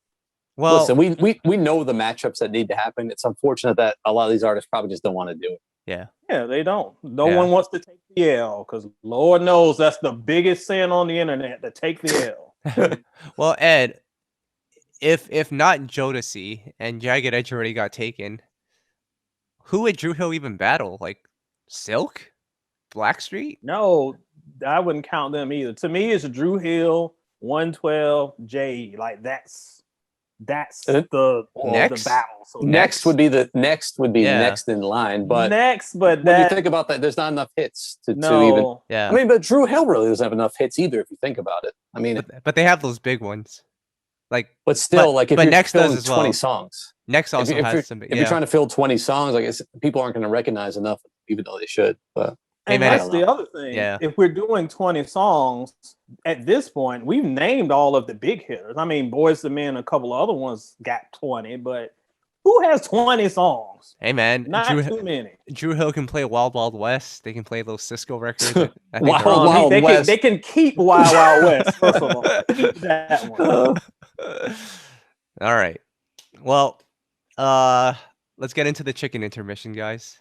Well, listen, we know the matchups that need to happen. It's unfortunate that a lot of these artists probably just don't want to do it. Yeah, they don't. No one wants to take the L, because Lord knows that's the biggest sin on the internet, to take the L. Well, Ed, if not Jodeci and Jagged Edge already got taken, who would Drew Hill even battle? Like Silk? Blackstreet? No, I wouldn't count them either. To me, it's Drew Hill, 112, J. Like that's the battle. So next would be next in line, but when you think about that, there's not enough hits to even. Yeah, I mean, but Drew Hill really doesn't have enough hits either, if you think about it. I mean, but they have those big ones, like. But still, like if you're Next filling does as 20 well. songs, Next also has some. If you're trying to fill 20 songs, like people aren't going to recognize enough, even though they should. But and that's the other thing. Yeah. If we're doing 20 songs at this point, we've named all of the big hitters. I mean, Boyz II Men, a couple of other ones got 20, but who has 20 songs? Hey man, not too many. Drew Hill can play Wild Wild West. They can play those Cisco records. Wild West. They can keep Wild Wild West. First of all, that one. All right. Well, let's get into the chicken intermission, guys.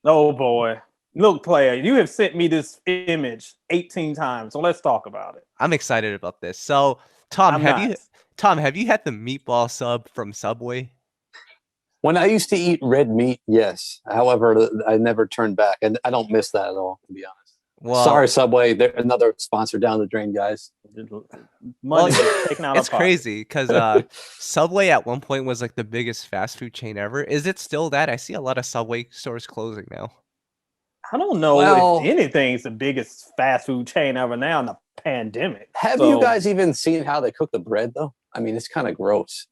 Oh boy. Look, player, you have sent me this image 18 times, so let's talk about it. I'm excited about this. So, Tom, have you had the meatball sub from Subway? When I used to eat red meat, yes. However, I never turned back, and I don't miss that at all, to be honest. Well, sorry, Subway. They're another sponsor down the drain, guys. Money taken out. It's crazy because Subway at one point was like the biggest fast food chain ever. Is it still that? I see a lot of Subway stores closing now. I don't know if anything's the biggest fast food chain ever now in the pandemic. Have you guys even seen how they cook the bread, though? I mean, it's kind of gross.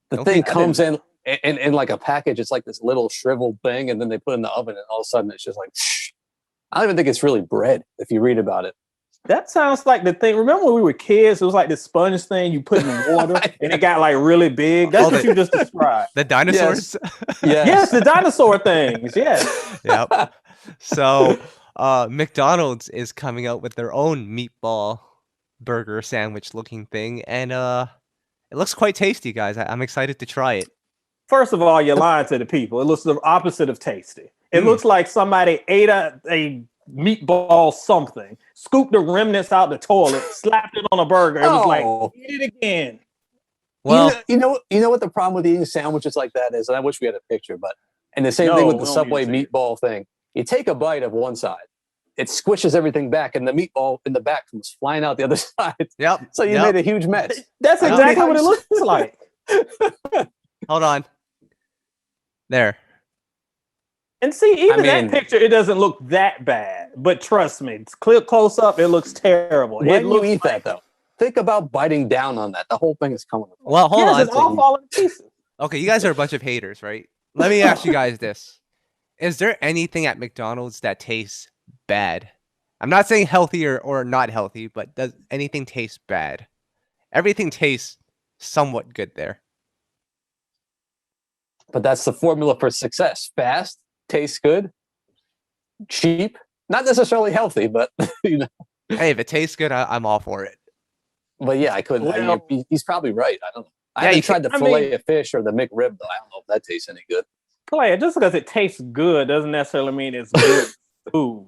The thing comes in like a package. It's like this little shriveled thing, and then they put it in the oven, and all of a sudden it's just like, I don't even think it's really bread if you read about it. That sounds like the thing. Remember when we were kids? It was like this sponge thing you put in water, and it got like really big. That's what you just described. The dinosaurs? Yes, the dinosaur things. Yes. Yep. So McDonald's is coming out with their own meatball burger sandwich looking thing, and it looks quite tasty, guys. I'm excited to try it. First of all, you're lying to the people. It looks the opposite of tasty. It looks like somebody ate a meatball something, scooped the remnants out the toilet, slapped it on a burger, and was like, eat it again. Well, you know what the problem with eating sandwiches like that is, and I wish we had a picture, but and the same thing with the Subway meatball thing. You take a bite of one side, it squishes everything back, and the meatball in the back comes flying out the other side. Yep. So you made a huge mess. That's exactly what it looks like. Hold on. There. And see, even that picture, it doesn't look that bad. But trust me, close up, it looks terrible. When you eat that, though, think about biting down on that. The whole thing is coming apart. Well, hold on. It's all falling to pieces. Okay, you guys are a bunch of haters, right? Let me ask you guys this. Is there anything at McDonald's that tastes bad? I'm not saying healthy or not healthy, but does anything taste bad? Everything tastes somewhat good there. But that's the formula for success. Fast, tastes good, cheap, not necessarily healthy, but you know. Hey, if it tastes good, I'm all for it. But yeah, I couldn't. Well, he's probably right. I don't know. I Yeah, haven't tried the fillet of fish or the McRib, though. I don't know if that tastes any good. Player, just because it tastes good doesn't necessarily mean it's good food.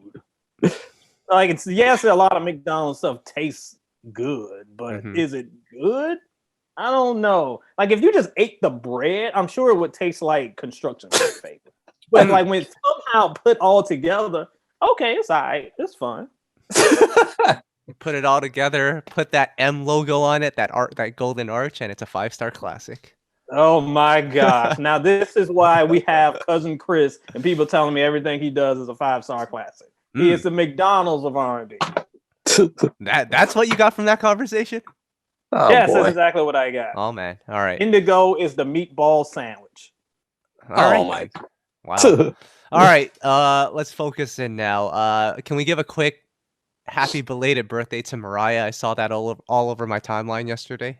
Like, it's yes, a lot of McDonald's stuff tastes good, but is it good? I don't know. Like, if you just ate the bread, I'm sure it would taste like construction paper. But like when it's somehow put all together, okay, it's all right. It's fun. Put it all together, put that M logo on it, that golden arch, and it's a 5-star classic. Oh my gosh. Now this is why we have Cousin Chris and people telling me everything he does is a 5-star classic. He is the McDonald's of R&B. That's what you got from that conversation? Oh, yes, boy. that's exactly what I got. Oh man. All right. Indigo is the meatball sandwich. All right. My. Wow. All right. Let's focus in now. Can we give a quick happy belated birthday to Mariah? I saw that all over my timeline yesterday.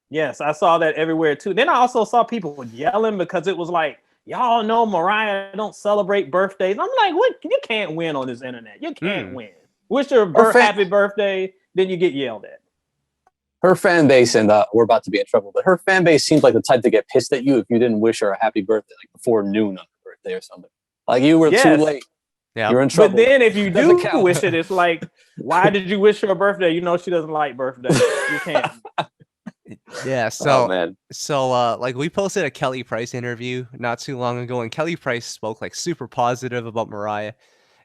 Yes, I saw that everywhere too. Then I also saw people yelling because it was like, y'all know Mariah don't celebrate birthdays. I'm like, what? You can't win on this internet. You can't win. Wish her happy birthday, then you get yelled at. Her fan base, and we're about to be in trouble, but her fan base seems like the type to get pissed at you if you didn't wish her a happy birthday, like before noon on her birthday or something. Like you were too late. Yeah. You're in trouble. But then if you do wish it, it's like, why did you wish her a birthday? You know she doesn't like birthdays. You can't. Yeah, so man. Like we posted a Kelly Price interview not too long ago, and Kelly Price spoke like super positive about Mariah,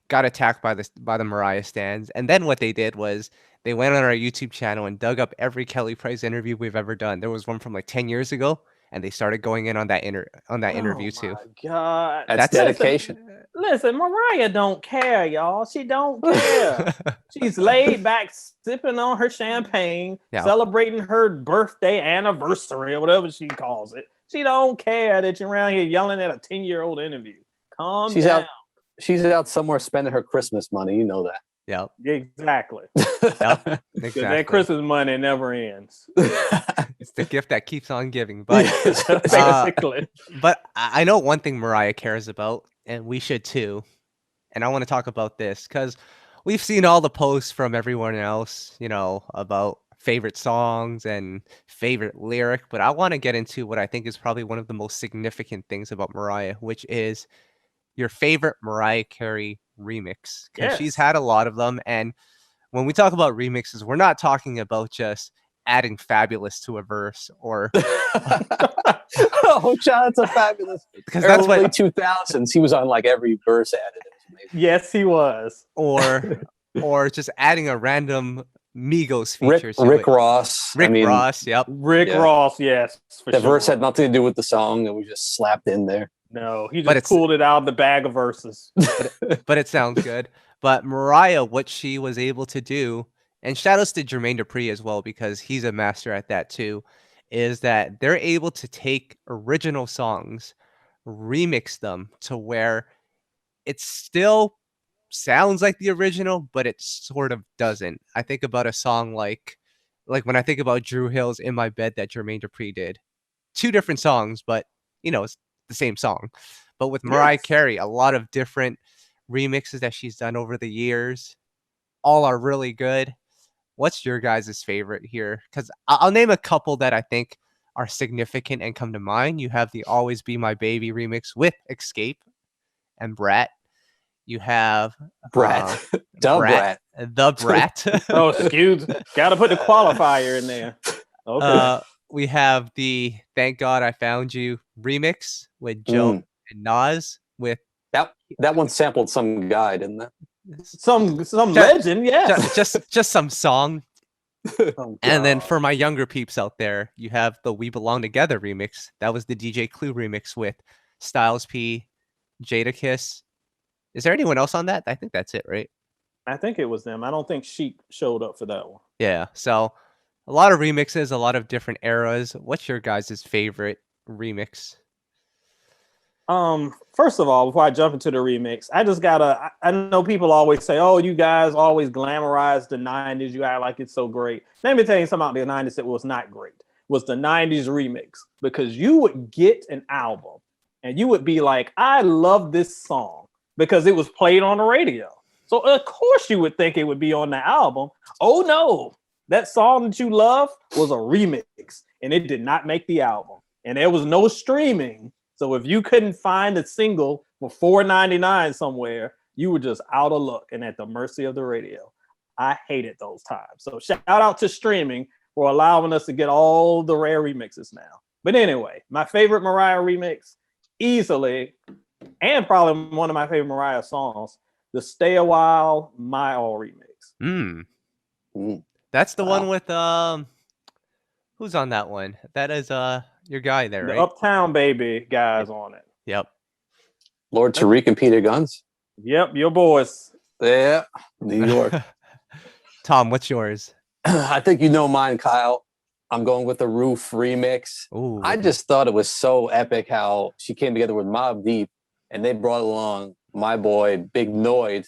got attacked by the Mariah stans, and then what they did was they went on our YouTube channel and dug up every Kelly Price interview we've ever done. There was one from like 10 years ago, and they started going in on that interview too. Oh my God. That's dedication. Listen, Mariah don't care, y'all. She don't care. She's laid back, sipping on her champagne, celebrating her birthday anniversary or whatever she calls it. She don't care that you're around here yelling at a 10-year-old interview. Calm down. She's out somewhere spending her Christmas money. You know that. Yep. Exactly. Yep. Exactly. That Christmas money never ends. It's the gift that keeps on giving. But basically. But I know one thing Mariah cares about, and we should too. And I want to talk about this because we've seen all the posts from everyone else, you know, about favorite songs and favorite lyric. But I want to get into what I think is probably one of the most significant things about Mariah, which is your favorite Mariah Carey remix, because she's had a lot of them. And when we talk about remixes, we're not talking about just adding Fabulous to a verse or oh, shout out to Fabulous, because that's early 2000s. He was on like every verse added. Yes, he was. Or just adding a random Migos feature. Rick Ross. Ross, yep. Ross, yes. The verse had nothing to do with the song that we just slapped in there. No, he just pulled it out of the bag of verses. But it sounds good. But Mariah, what she was able to do, and shout outs to Jermaine Dupri as well, because he's a master at that too, is that they're able to take original songs, remix them to where it still sounds like the original, but it sort of doesn't. I think about a song like when I think about Drew Hill's In My Bed that Jermaine Dupri did. 2 different songs, but you know, it's the same song. But with Mariah Carey, a lot of different remixes that she's done over the years, all are really good. What's your guys' favorite here? Because I'll name a couple that I think are significant and come to mind. You have the Always Be My Baby remix with Xscape and Brat. You have Brat. The Brat. Oh, excuse me. Gotta put the qualifier in there. Okay. We have the Thank God I Found You remix with Joe and Nas with that one sampled some guy, didn't it? Some legend, yes. Just some song. Oh, And then God. for my younger peeps out there, you have the We Belong Together remix. That was the DJ Clue remix with Styles P, Jadakiss. Is there anyone else on that? I think that's it, right? I think it was them. I don't think Sheik showed up for that one. Yeah. So a lot of remixes, a lot of different eras. What's your guys' favorite remix? First of all, before I jump into the remix, I know people always say, oh, you guys always glamorize the 90s. You act like it's so great. Let me tell you something about the 90s that was not great. Was the 90s remix, because you would get an album and you would be like, I love this song because it was played on the radio. So of course you would think it would be on the album. Oh no, that song that you love was a remix and it did not make the album. And there was no streaming. So if you couldn't find a single for $4.99 somewhere, you were just out of luck and at the mercy of the radio. I hated those times. So shout out to streaming for allowing us to get all the rare remixes now. But anyway, my favorite Mariah remix, easily, and probably one of my favorite Mariah songs, the Stay a While, My All remix. That's the one with who's on that one? That is your guy there, The right? Uptown Baby guys on it. Yep. Lord Tariq and Peter Guns. Yep, your boys. Yeah, New York. Tom, what's yours? I think you know mine, Kyle. I'm going with the Roof remix. Ooh, I just thought it was so epic how she came together with Mobb Deep and they brought along my boy, Big Noid.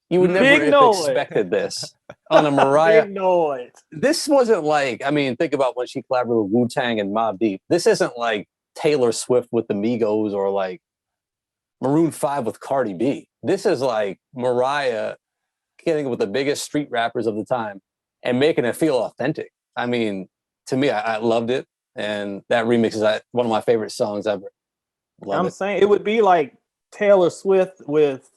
You would never have expected this on a Mariah. Big Noid. This wasn't like, I mean, think about when she collaborated with Wu-Tang and Mobb Deep. This isn't like Taylor Swift with the Migos or like Maroon 5 with Cardi B. This is like Mariah getting with the biggest street rappers of the time and making it feel authentic. I mean, to me, I loved it. And that remix is one of my favorite songs ever. I'm saying it would be like Taylor Swift with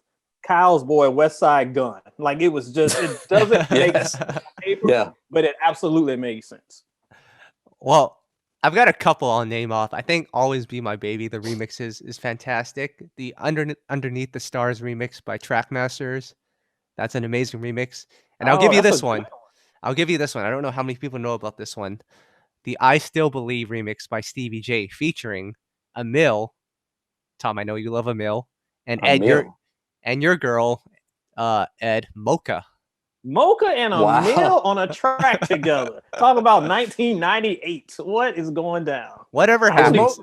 Kyle's boy, West Side Gun. Like it was just, it doesn't make sense on paper, but it absolutely makes sense. Well, I've got a couple I'll name off. I think Always Be My Baby, the remix is fantastic. The Underneath the Stars remix by Trackmasters, that's an amazing remix. And I'll give you this one. I'll give you this one. I don't know how many people know about this one. The I Still Believe remix by Stevie J featuring Emil. Tom, I know you love Emil. And Ed, your girl, Ed, Mocha. Mocha and Emil on a track together. Talk about 1998. What is going down? Whatever happens.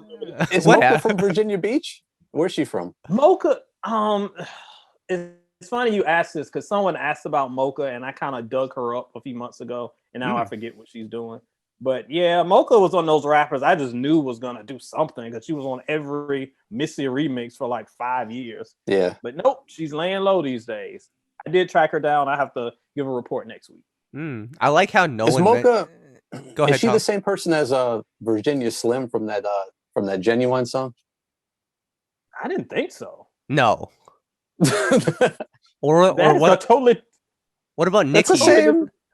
Is Mocha from Virginia Beach? Where's she from? Mocha, it's funny you asked this because someone asked about Mocha and I kind of dug her up a few months ago and now I forget what she's doing. But yeah, Mocha was one of those rappers I just knew was going to do something because she was on every Missy remix for like 5 years. Yeah. But nope, she's laying low these days. I did track her down. I have to give a report next week. I like how no one... Mocha, go ahead, is she Tom. the same person as Virginia Slim from that Genuine song? I didn't think so. No. or what? Totally. What about Nikki?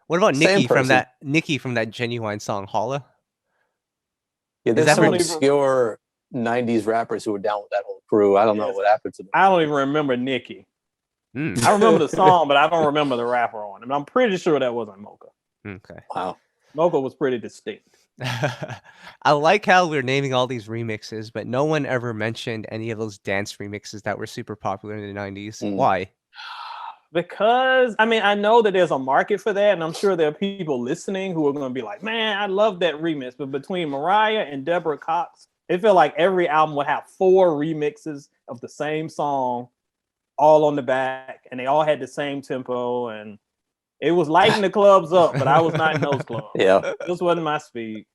What about Nikki from that Genuine song, Holla? Yeah, there's some obscure 90s rappers who were down with that whole crew. I don't know what happened to them. I don't even remember Nikki. I remember the song, but I don't remember the rapper on it. I'm pretty sure that wasn't Mocha. Okay. Wow. Mocha was pretty distinct. I like how we're naming all these remixes, but no one ever mentioned any of those dance remixes that were super popular in the 90s. Why? Because, I mean, I know that there's a market for that, and I'm sure there are people listening who are going to be like, man, I love that remix. But between Mariah and Deborah Cox, it felt like every album would have 4 remixes of the same song all on the back, and they all had the same tempo, and it was lighting the clubs up, but I was not in those clubs. Yeah. This wasn't my speed.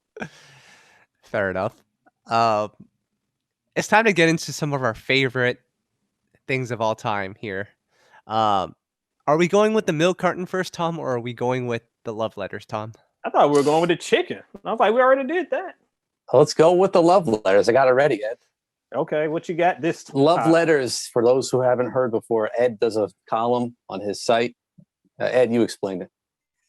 Fair enough. It's time to get into some of our favorite things of all time here. Are we going with the milk carton first, Tom, or are we going with the love letters, Tom? I thought we were going with the chicken. I was like, we already did that. Let's go with the love letters. I got it ready, Ed. Okay, what you got this time? Love letters, for those who haven't heard before, Ed does a column on his site. Ed, you explained it.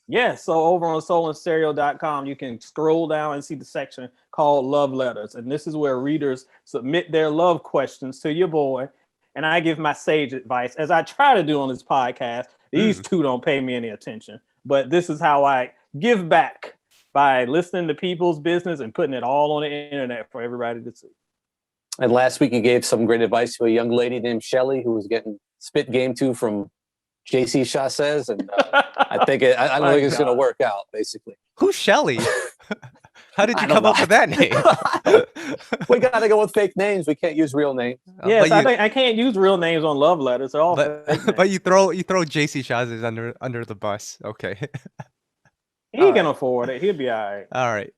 Yeah, so over on soulandstereo.com, you can scroll down and see the section called Love Letters. And this is where readers submit their love questions to your boy. and I give my sage advice, as I try to do on this podcast. These two don't pay me any attention, but this is how I give back, by listening to people's business and putting it all on the internet for everybody to see. And last week you gave some great advice to a young lady named Shelly who was getting spit game to from JC Chasez, and I don't think it's going to work out. Basically, who's Shelly? How did you come up with that name? We got to go with fake names. We can't use real names. Yes, I think I can't use real names on love letters. All but you throw JC Chasez under the bus. Okay. He can afford it. He'll be all right. All right.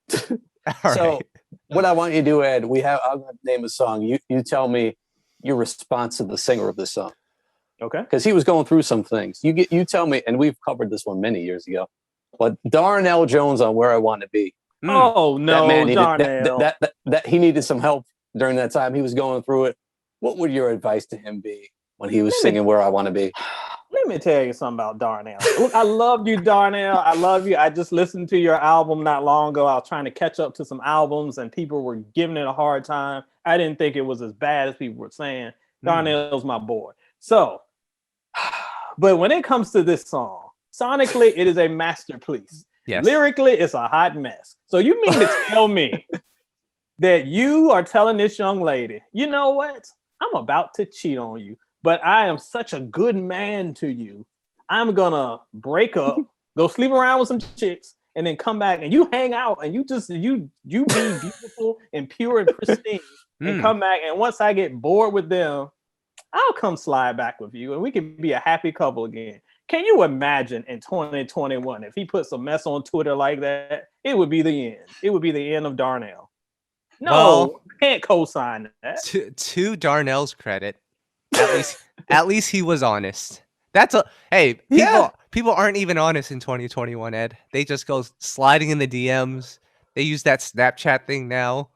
So what I want you to do, Ed, I'm going to name a song. You tell me your response to the singer of this song. Okay. Because he was going through some things. You tell me, and we've covered this one many years ago, but Darnell Jones on Where I Want to Be. Oh no, Darnell. That he needed some help during that time. He was going through it. What would your advice to him be when he was singing Where I Want to Be? Let me tell you something about Darnell. Look, I love you, Darnell. I love you. I just listened to your album not long ago. I was trying to catch up to some albums, and people were giving it a hard time. I didn't think it was as bad as people were saying. Darnell's my boy. So, but when it comes to this song, sonically, it is a masterpiece. Yes. Lyrically, it's a hot mess. So you mean to tell me that you are telling this young lady, you know what? I'm about to cheat on you, but I am such a good man to you. I'm gonna break up, go sleep around with some chicks, and then come back and you hang out and you be beautiful and pure and pristine and come back. And once I get bored with them, I'll come slide back with you and we can be a happy couple again. Can you imagine in 2021 if he puts a mess on Twitter like that? It would be the end. It would be the end of Darnell. No, I can't co-sign that. To Darnell's credit, at least he was honest. People aren't even honest in 2021, Ed. They just go sliding in the DMs. They use that Snapchat thing now.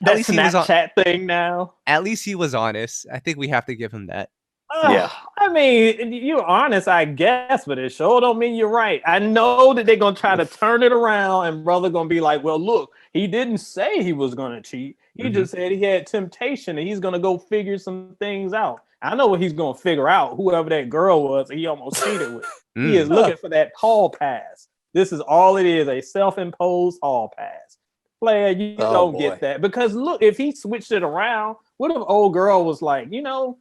That Snapchat thing now. At least he was honest. I think we have to give him that. Yeah. I mean, you're honest, I guess, but it sure don't mean you're right. I know that they're going to try to turn it around and brother going to be like, well, look, he didn't say he was going to cheat. He just said he had temptation and he's going to go figure some things out. I know what he's going to figure out, whoever that girl was he almost cheated with. He is looking for that hall pass. This is all it is, a self-imposed hall pass. Player, you don't get that. Because look, if he switched it around, what if old girl was like, you know,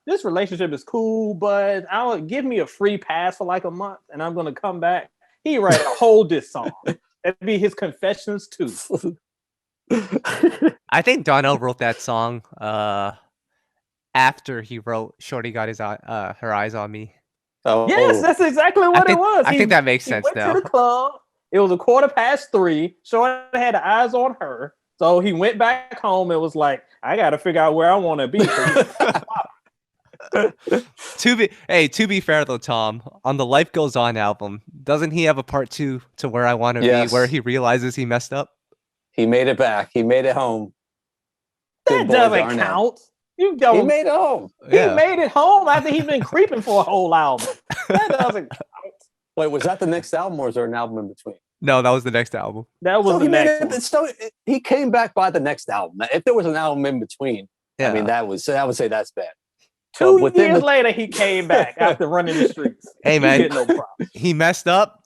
this relationship is cool, but I'll give me a free pass for like a month and I'm going to come back. He write a whole diss song. That'd be his confessions too. I think Darnell wrote that song after he wrote "Shorty Got Her Eyes on Me." Yes, that's exactly what it was. I think that makes sense now. He went to the club. It was 3:15. Shorty had the eyes on her, so he went back home and was like, "I got to figure out where I want to be." To be fair though, Tom, on the Life Goes On album, doesn't he have a part 2 to Where I Want to Be, where he realizes he messed up? He made it back. He made it home. That doesn't count. You don't. He made it home. He made it home after he's been creeping for a whole album. That doesn't count. Wait, was that the next album or is there an album in between? No, that was the next album. That was the next one. So he came back by the next album. If there was an album in between, I mean, I would say that's bad. 2 years later, he came back after running the streets. Hey, man, no problem. He messed up.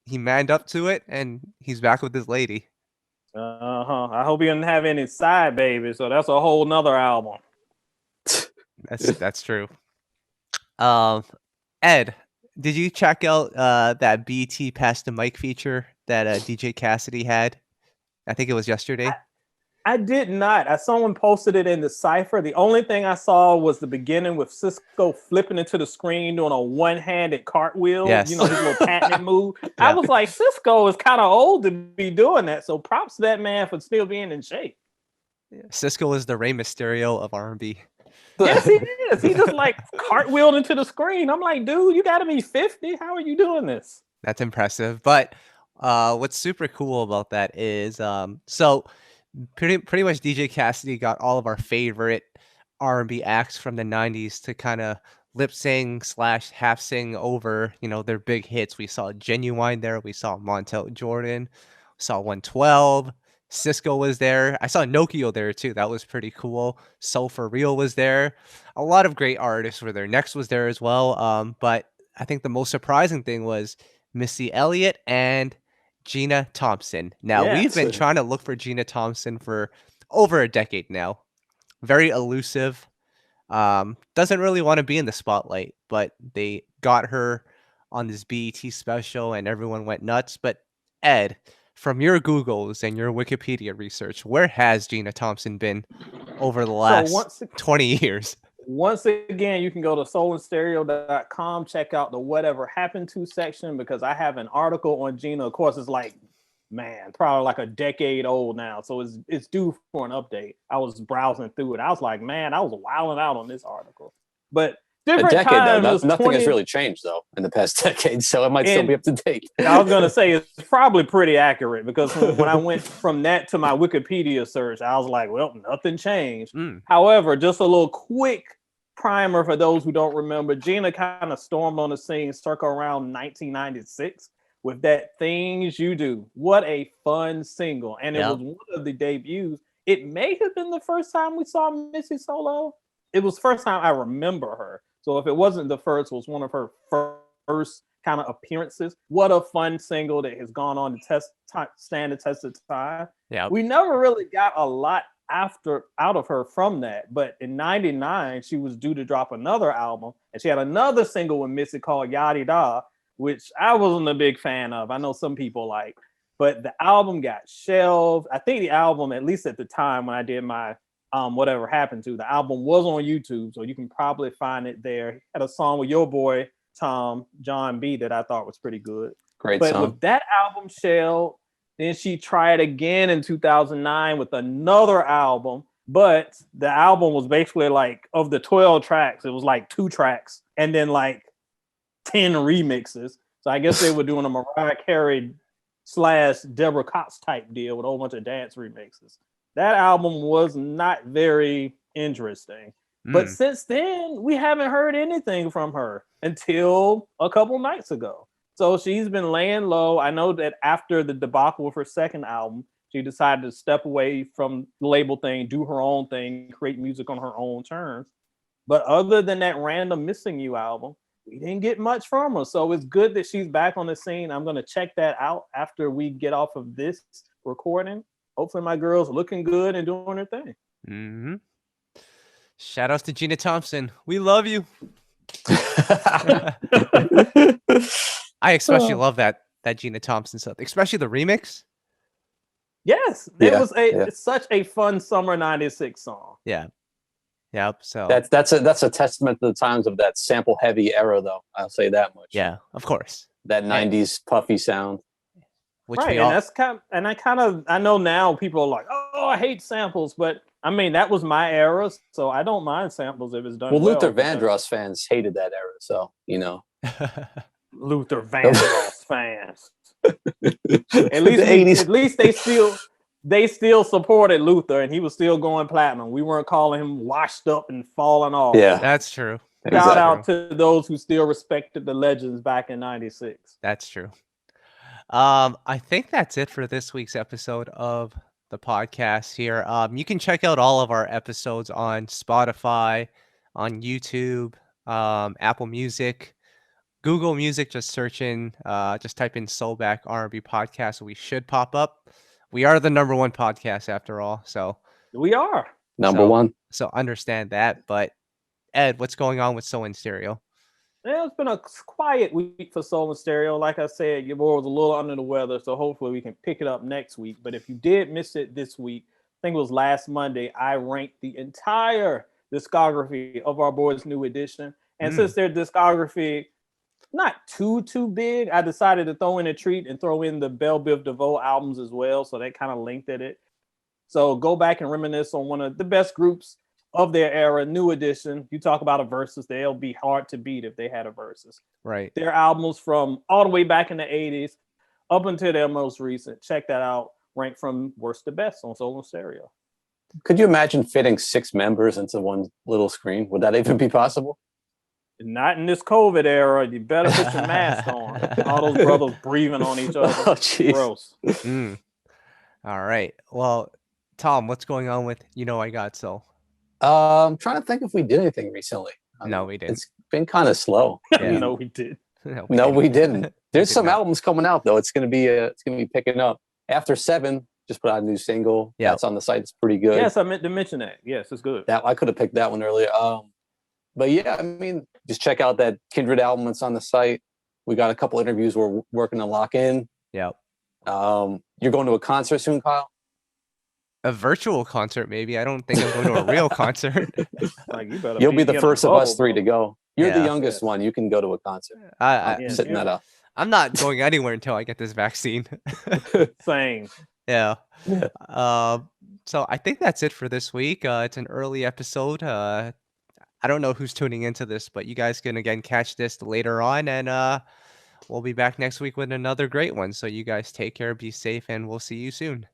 He manned up to it, and he's back with his lady. I hope he didn't have any side babies, so that's a whole nother album. That's true. Ed, did you check out that BT Pass the Mic feature that DJ Cassidy had? I think it was yesterday. I did not. Someone posted it in the cipher. The only thing I saw was the beginning with Cisco flipping into the screen, doing a one-handed cartwheel. Yes. You know, his little patented move. I was like, Cisco is kind of old to be doing that. So props to that man for still being in shape. Cisco is the Rey Mysterio of R&B. Yes, he is. He just like cartwheeled into the screen. I'm like, dude, you got to be 50. How are you doing this? That's impressive. But what's super cool about that is, so pretty much DJ Cassidy got all of our favorite R&B acts from the 90s to kind of lip sing / half sing over, you know, their big hits. We saw Genuine there. We saw Montel Jordan. We saw 112. Cisco was there. I saw Nokio there too. That was pretty cool. Soul for Real was there. A lot of great artists were there. Next was there as well. But I think the most surprising thing was Missy Elliott and Gina Thompson. Now, we've Yes. been trying to look for Gina Thompson for over a decade now. Very elusive. Doesn't really want to be in the spotlight, but they got her on this BET special and everyone went nuts. But Ed, from your Googles and your Wikipedia research, where has Gina Thompson been over the last 20 years? Once again, you can go to soulandstereo.com, check out the Whatever Happened To section, because I have an article on Gina. Of course, it's like, man, probably like a decade old now. So it's due for an update. I was browsing through it. I was like, man, I was wilding out on this article. But different a decade, times, though. Nothing has really changed, though, in the past decade. So it might still be up to date. I was going to say it's probably pretty accurate, because when I went from that to my Wikipedia search, I was like, well, nothing changed. However, just a little quick primer for those who don't remember. Gina kind of stormed on the scene circa around 1996 with that Things You Do. What a fun single. And it was one of the debuts. It may have been the first time we saw Missy solo. It was the first time I remember her. So if it wasn't the first, it was one of her first kind of appearances. What a fun single that has gone on to stand the test of time. Yeah, we never really got a lot out of her from that, but in '99 she was due to drop another album, and she had another single with Missy called Yadi Da, which I wasn't a big fan of. I know some people like, but the album got shelved. I think the album, at least at the time when I did my Whatever Happened To, the album was on YouTube, so you can probably find it there. Had a song with your boy Tom John B that I thought was pretty good. Great but song. With that album shelved, then she tried again in 2009 with another album, but the album was basically like, of the 12 tracks, it was like 2 tracks and then like 10 remixes. So I guess they were doing a Mariah Carey / Deborah Cox type deal with a whole bunch of dance remixes. That album was not very interesting. But since then, we haven't heard anything from her until a couple nights ago. So she's been laying low. I know that after the debacle of her second album, she decided to step away from the label thing, do her own thing, create music on her own terms. But other than that random Missing You album, we didn't get much from her. So it's good that she's back on the scene. I'm going to check that out after we get off of this recording. Hopefully my girl's looking good and doing her thing. Shout outs to Gina Thompson. We love you. I especially love that Gina Thompson stuff, especially the remix. Yes, it's such a fun summer '96 song. Yeah, yep. So that's a testament to the times of that sample heavy era, though. I'll say that much. Yeah, of course. That '90s puffy sound. Which right, and that's I know now people are like, oh, I hate samples, but I mean that was my era, so I don't mind samples if it's done well. Luther Vandross fans hated that era, so you know. Luther Vandross fans. At least they still supported Luther, and he was still going platinum. We weren't calling him washed up and falling off. Yeah, that's true. Shout out to those who still respected the legends back in '96. That's true. I think that's it for this week's episode of the podcast here. You can check out all of our episodes on Spotify, on YouTube, Apple Music, Google Music. Just search in, just type in SoulBack R&B podcast. We should pop up. We are the #1 podcast after all. So we are number one. So understand that. But Ed, what's going on with Soul in Stereo? Yeah, it's been a quiet week for Soul in Stereo. Like I said, your boy was a little under the weather, so hopefully we can pick it up next week. But if you did miss it this week, I think it was last Monday, I ranked the entire discography of our boys' New Edition. And since their discography not too big, I decided to throw in a treat and throw in the Belle Biv DeVoe albums as well. So they kind of linked at it. So go back and reminisce on one of the best groups of their era, New Edition. You talk about a versus, they'll be hard to beat if they had a versus. Right. Their albums from all the way back in the 80s up until their most recent. Check that out. Ranked from worst to best on Soul in Stereo. Could you imagine fitting 6 members into one little screen? Would that even be possible? Not in this COVID era. You better put your mask on. All those brothers breathing on each other. Oh, jeez. Gross. All right. Well, Tom, what's going on with I Got Soul? I'm trying to think if we did anything recently. No, we didn't. It's been kind of slow. Yeah. No, we did. No, we didn't. There's did some not. albums coming out though. It's gonna be picking up. After 7, just put out a new single. Yeah. That's on the site. It's pretty good. Yes, I meant to mention that. Yes, it's good. That I could have picked that one earlier. But yeah, I mean, just check out that Kindred album that's on the site. We got a couple interviews we're working to lock in. Yep. You're going to a concert soon, Kyle? A virtual concert, maybe. I don't think I'm going to a real concert. Like, you better You'll be the in first a of us bubble, 3 to go. You're the Yeah. youngest one. You can go to a concert. I, Yeah. Setting that up. I'm not going anywhere until I get this vaccine. Same. Yeah. So I think that's it for this week. It's an early episode. I don't know who's tuning into this, but you guys can again catch this later on, and we'll be back next week with another great one. So you guys take care, be safe, and we'll see you soon.